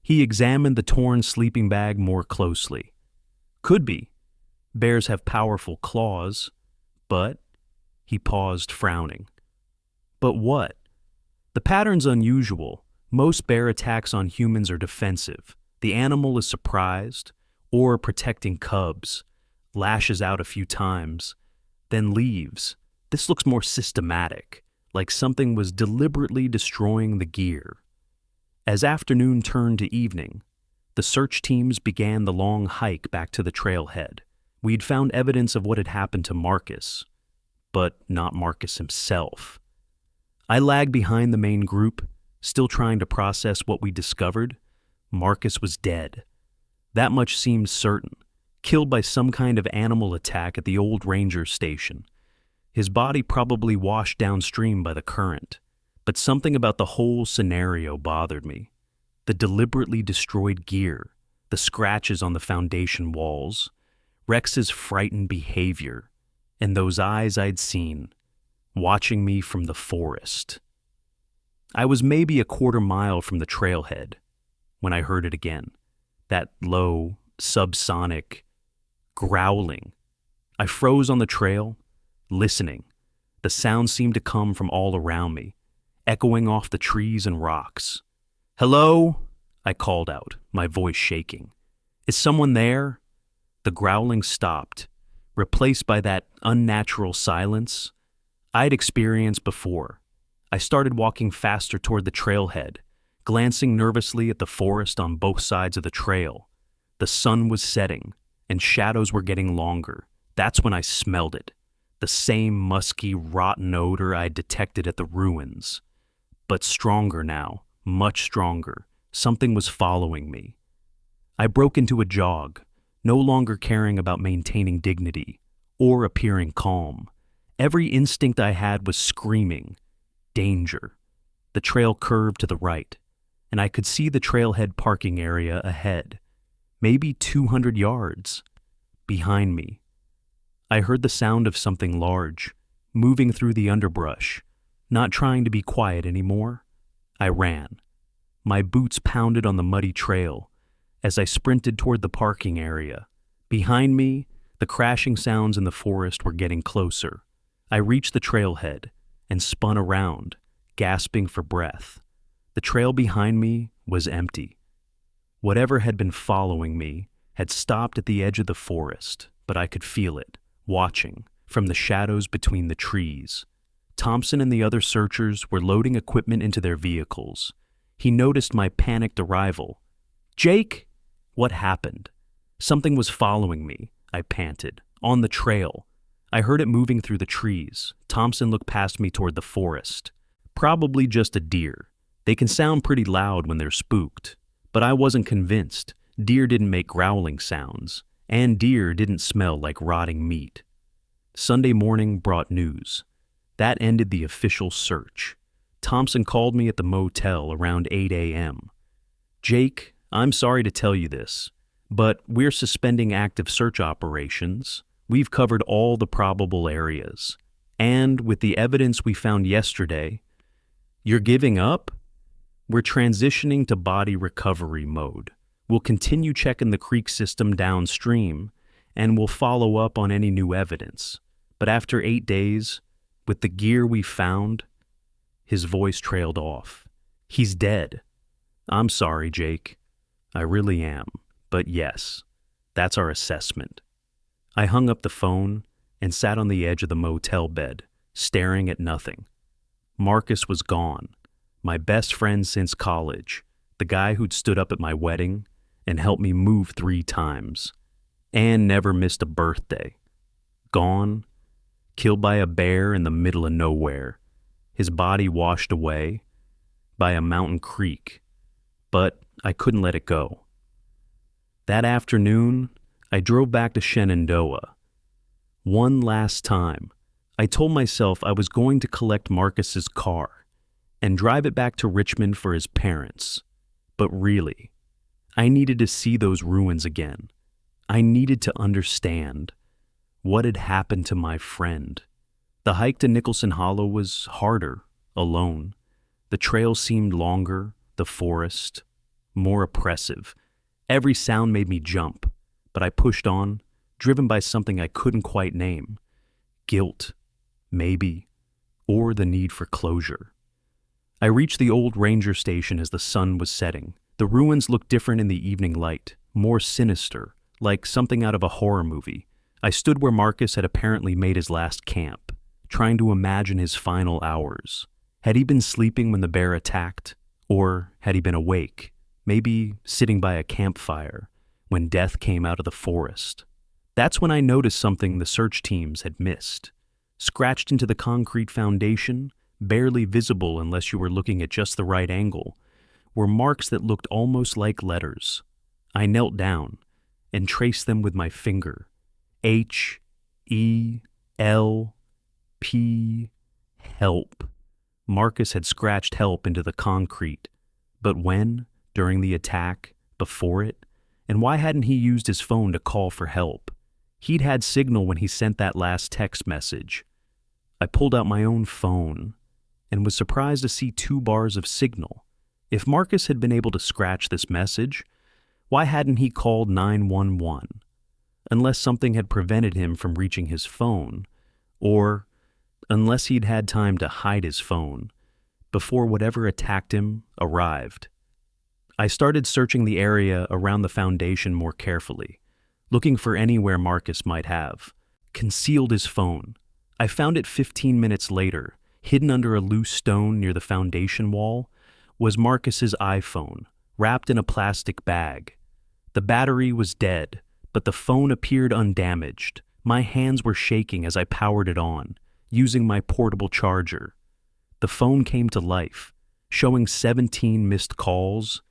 He examined the torn sleeping bag more closely. Could be. Bears have powerful claws, but... He paused, frowning. But what? The pattern's unusual. Most bear attacks on humans are defensive. The animal is surprised, or protecting cubs, lashes out a few times, then leaves. This looks more systematic, like something was deliberately destroying the gear. As afternoon turned to evening, the search teams began the long hike back to the trailhead. We'd found evidence of what had happened to Marcus, but not Marcus himself. I lagged behind the main group, still trying to process what we discovered. Marcus was dead. That much seemed certain, killed by some kind of animal attack at the old ranger station. His body probably washed downstream by the current, but something about the whole scenario bothered me. The deliberately destroyed gear, the scratches on the foundation walls, Rex's frightened behavior, and those eyes I'd seen, watching me from the forest. I was maybe a quarter mile from the trailhead when I heard it again, that low, subsonic growling. I froze on the trail, listening. The sound seemed to come from all around me, echoing off the trees and rocks. "Hello?" I called out, my voice shaking. "Is someone there?" The growling stopped, replaced by that unnatural silence I'd experienced before. I started walking faster toward the trailhead, glancing nervously at the forest on both sides of the trail. The sun was setting, and shadows were getting longer. That's when I smelled it. The same musky, rotten odor I'd detected at the ruins. But stronger now, much stronger. Something was following me. I broke into a jog, no longer caring about maintaining dignity or appearing calm. Every instinct I had was screaming, danger. The trail curved to the right, and I could see the trailhead parking area ahead, maybe 200 yards. Behind me, I heard the sound of something large, moving through the underbrush, not trying to be quiet anymore. I ran. My boots pounded on the muddy trail as I sprinted toward the parking area. Behind me, the crashing sounds in the forest were getting closer. I reached the trailhead and spun around, gasping for breath. The trail behind me was empty. Whatever had been following me had stopped at the edge of the forest, but I could feel it, watching, from the shadows between the trees. Thompson and the other searchers were loading equipment into their vehicles. He noticed my panicked arrival. "Jake?" What happened? Something was following me, I panted, on the trail. I heard it moving through the trees. Thompson looked past me toward the forest. Probably just a deer. They can sound pretty loud when they're spooked. But I wasn't convinced. Deer didn't make growling sounds, and deer didn't smell like rotting meat. Sunday morning brought news. That ended the official search. Thompson called me at the motel around 8 a.m. "Jake, I'm sorry to tell you this, but we're suspending active search operations. We've covered all the probable areas. And with the evidence we found yesterday..." "You're giving up?" "We're transitioning to body recovery mode. We'll continue checking the creek system downstream, and we'll follow up on any new evidence. But after 8 days, with the gear we found..." His voice trailed off. "He's dead." "I'm sorry, Jake. I really am. But yes, that's our assessment." I hung up the phone and sat on the edge of the motel bed, staring at nothing. Marcus was gone. My best friend since college, the guy who'd stood up at my wedding and helped me move 3 times, and never missed a birthday. Gone, killed by a bear in the middle of nowhere. his body washed away by a mountain creek, but I couldn't let it go. That afternoon, I drove back to Shenandoah. One last time, I told myself I was going to collect Marcus's car and drive it back to Richmond for his parents. But really, I needed to see those ruins again. I needed to understand what had happened to my friend. The hike to Nicholson Hollow was harder, alone. The trail seemed longer, the forest more oppressive. Every sound made me jump, but I pushed on, driven by something I couldn't quite name. Guilt, maybe, or the need for closure. I reached the old ranger station as the sun was setting. The ruins looked different in the evening light, more sinister, like something out of a horror movie. I stood where Marcus had apparently made his last camp, trying to imagine his final hours. Had he been sleeping when the bear attacked? Or had he been awake, maybe sitting by a campfire, when death came out of the forest? That's when I noticed something the search teams had missed. Scratched into the concrete foundation, barely visible unless you were looking at just the right angle, were marks that looked almost like letters. I knelt down and traced them with my finger. H, E, L, P, help. Marcus had scratched help into the concrete. But when? During the attack? Before it? And why hadn't he used his phone to call for help? He'd had signal when he sent that last text message. I pulled out my own phone and was surprised to see 2 bars of signal. If Marcus had been able to scratch this message, why hadn't he called 911? Unless something had prevented him from reaching his phone, or unless he'd had time to hide his phone before whatever attacked him arrived. I started searching the area around the foundation more carefully, looking for anywhere Marcus might have concealed his phone. I found it 15 minutes later, hidden under a loose stone near the foundation wall, was Marcus's iPhone, wrapped in a plastic bag. The battery was dead, but the phone appeared undamaged. My hands were shaking as I powered it on, using my portable charger. The phone came to life, showing 17 missed calls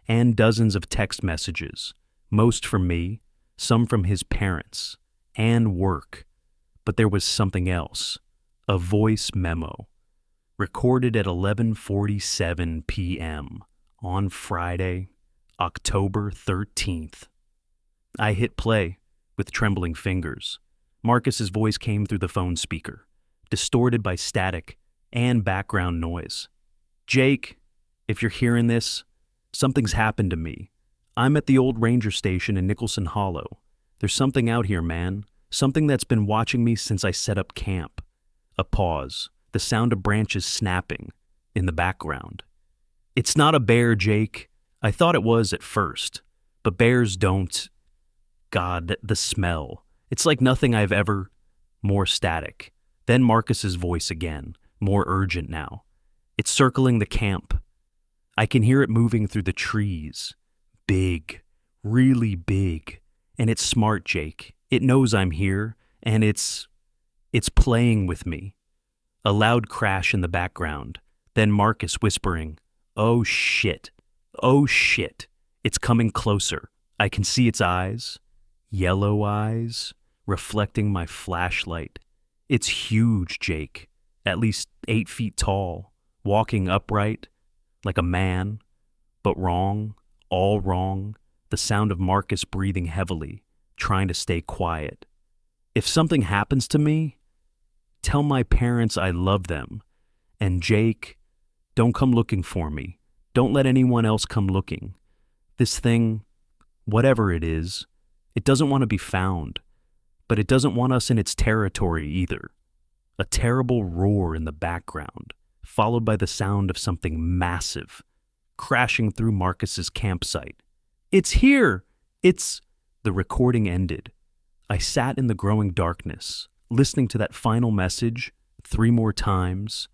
and dozens of text messages, most from me, some from his parents, and work. But there was something else, a voice memo, recorded at 11:47 p.m. on Friday, October 13th. I hit play with trembling fingers. Marcus's voice came through the phone speaker, distorted by static and background noise. Jake, if you're hearing this, something's happened to me. I'm at the old ranger station in Nicholson Hollow. There's something out here, man. Something that's been watching me since I set up camp. A pause, the sound of branches snapping in the background. It's not a bear, Jake. I thought it was at first, but bears don't. God, the smell. It's like nothing I've ever. More static. Then Marcus's voice again, more urgent now. It's circling the camp. I can hear it moving through the trees. Big, really big. And it's smart, Jake. It knows I'm here, and it's playing with me. A loud crash in the background. Then Marcus whispering, "Oh shit. Oh shit. It's coming closer. I can see its eyes. Yellow eyes, reflecting my flashlight. It's huge, Jake. At least 8 feet tall, walking upright, like a man, but wrong, all wrong. The sound of Marcus breathing heavily, trying to stay quiet. If something happens to me, tell my parents I love them. And Jake, don't come looking for me. Don't let anyone else come looking. This thing, whatever it is, it doesn't want to be found, but it doesn't want us in its territory either." A terrible roar in the background, followed by the sound of something massive crashing through Marcus's campsite. "It's here! It's..." The recording ended. I sat in the growing darkness, listening to that final message 3 more times.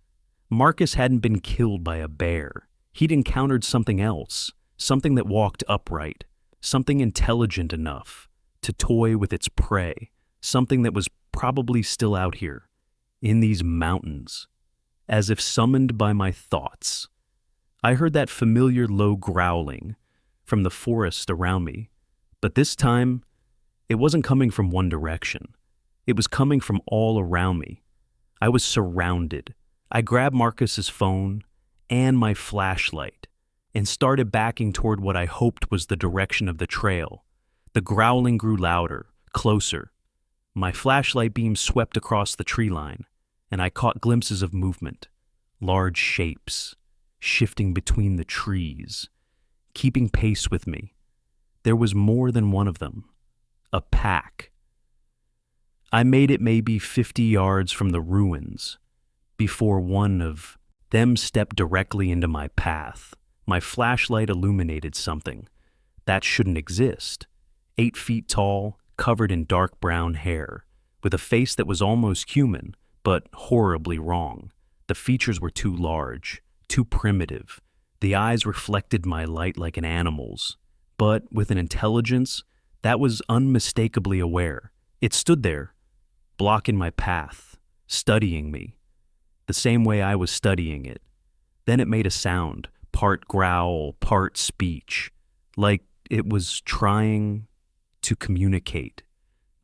Marcus hadn't been killed by a bear. He'd encountered something else, something that walked upright, something intelligent enough to toy with its prey, something that was probably still out here, in these mountains. as if summoned by my thoughts. I heard that familiar low growling from the forest around me, but this time, it wasn't coming from one direction. It was coming from all around me. I was surrounded. I grabbed Marcus's phone and my flashlight and started backing toward what I hoped was the direction of the trail. The growling grew louder, closer. My flashlight beam swept across the tree line, and I caught glimpses of movement, large shapes, shifting between the trees, keeping pace with me. There was more than one of them. A pack. I made it maybe 50 yards from the ruins before one of them stepped directly into my path. My flashlight illuminated something that shouldn't exist. 8 feet tall, covered in dark brown hair, with a face that was almost human, but horribly wrong. The features were too large, too primitive. The eyes reflected my light like an animal's, but with an intelligence that was unmistakably aware. It stood there, blocking my path, studying me, the same way I was studying it. Then it made a sound, part growl, part speech, like it was trying to communicate.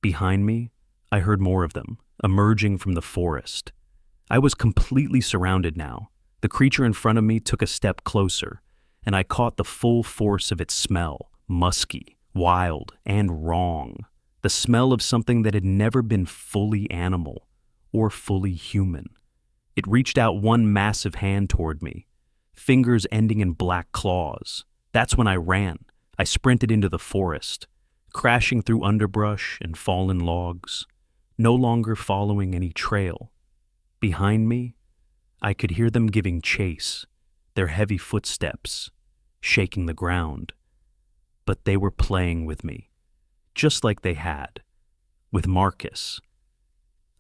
Behind me, I heard more of them, emerging from the forest. I was completely surrounded now. The creature in front of me took a step closer, and I caught the full force of its smell, musky, wild, and wrong. The smell of something that had never been fully animal or fully human. It reached out one massive hand toward me, fingers ending in black claws. That's when I ran. I sprinted into the forest, crashing through underbrush and fallen logs, no longer following any trail. Behind me, I could hear them giving chase, their heavy footsteps shaking the ground. But they were playing with me, just like they had with Marcus.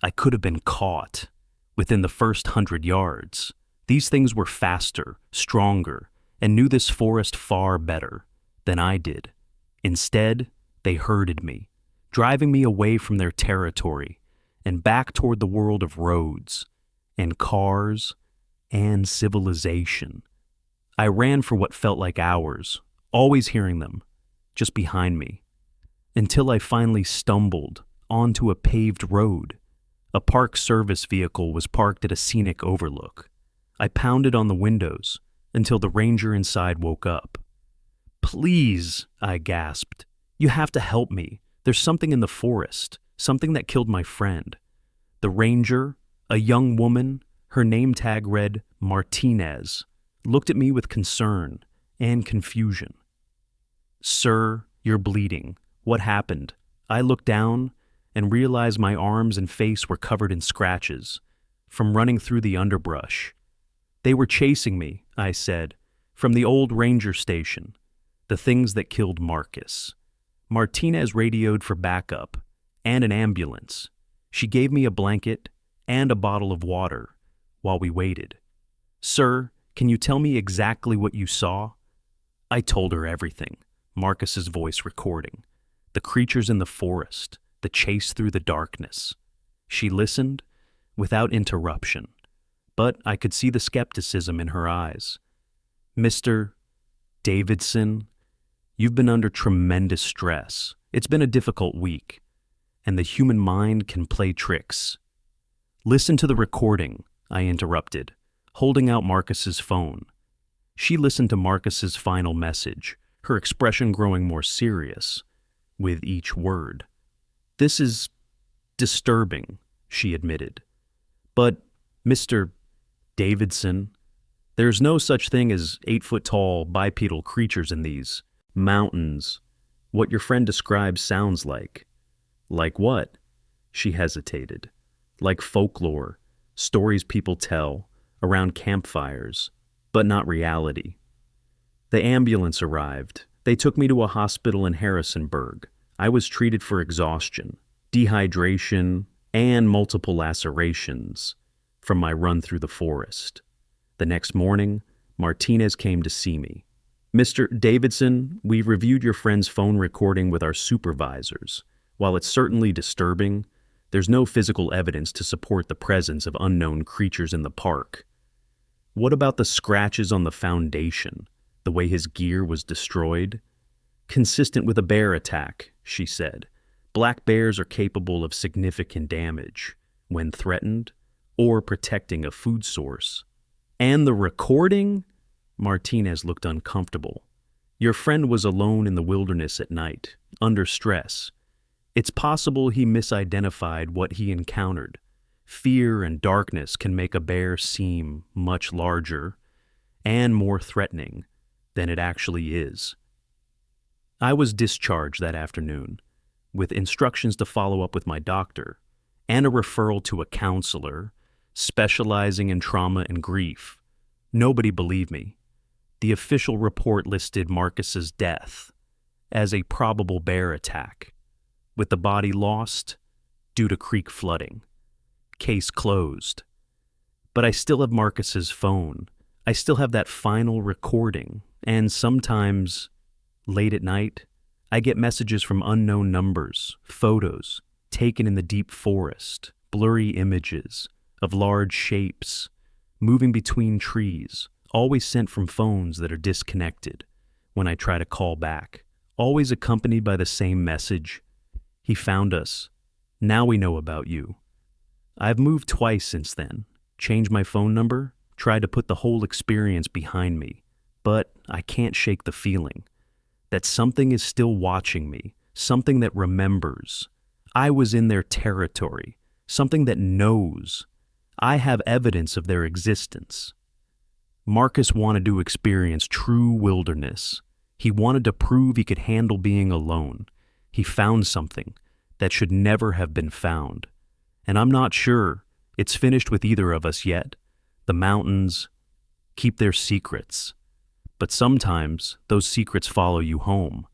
I could have been caught within the first 100 yards. These things were faster, stronger, and knew this forest far better than I did. Instead, they herded me, driving me away from their territory and back toward the world of roads and cars and civilization. I ran for what felt like hours, always hearing them, just behind me, until I finally stumbled onto a paved road. A park service vehicle was parked at a scenic overlook. I pounded on the windows until the ranger inside woke up. "Please," I gasped. "You have to help me. There's something in the forest, something that killed my friend." The ranger, a young woman, her name tag read Martinez, looked at me with concern and confusion. "Sir, you're bleeding. What happened?" I looked down and realized my arms and face were covered in scratches from running through the underbrush. "They were chasing me," I said, "from the old ranger station, the things that killed Marcus." Martinez radioed for backup and an ambulance. She gave me a blanket and a bottle of water while we waited. "Sir, can you tell me exactly what you saw?" I told her everything, Marcus's voice recording. The creatures in the forest, the chase through the darkness. She listened without interruption, but I could see the skepticism in her eyes. "Mr. Davidson, you've been under tremendous stress. It's been a difficult week, and the human mind can play tricks." "Listen to the recording," I interrupted, holding out Marcus's phone. She listened to Marcus's final message, her expression growing more serious with each word. "This is disturbing," she admitted. "But, Mr. Davidson, there's no such thing as 8-foot-tall bipedal creatures in these mountains. What your friend describes sounds like." "Like what?" She hesitated. "Like folklore, stories people tell around campfires, but not reality." The ambulance arrived. They took me to a hospital in Harrisonburg. I was treated for exhaustion, dehydration, and multiple lacerations from my run through the forest. The next morning, Martinez came to see me. "Mr. Davidson, we've reviewed your friend's phone recording with our supervisors. While it's certainly disturbing, there's no physical evidence to support the presence of unknown creatures in the park. What about the scratches on the foundation, the way his gear was destroyed? Consistent with a bear attack, she said. Black bears are capable of significant damage when threatened or protecting a food source. And the recording? Martinez looked uncomfortable. Your friend was alone in the wilderness at night, under stress. It's possible he misidentified what he encountered. Fear and darkness can make a bear seem much larger and more threatening than it actually is. I was discharged that afternoon, with instructions to follow up with my doctor and a referral to a counselor specializing in trauma and grief. Nobody believed me. The official report listed Marcus's death as a probable bear attack, with the body lost due to creek flooding. Case closed. But I still have Marcus's phone. I still have that final recording, and sometimes, late at night, I get messages from unknown numbers, photos taken in the deep forest, blurry images of large shapes moving between trees, always sent from phones that are disconnected when I try to call back, always accompanied by the same message. He found us. Now we know about you. I've moved twice since then, changed my phone number, tried to put the whole experience behind me, but I can't shake the feeling that something is still watching me, something that remembers. I was in their territory, something that knows. I have evidence of their existence. Marcus wanted to experience true wilderness. He wanted to prove he could handle being alone. He found something that should never have been found. And I'm not sure it's finished with either of us yet. The mountains keep their secrets. But sometimes those secrets follow you home.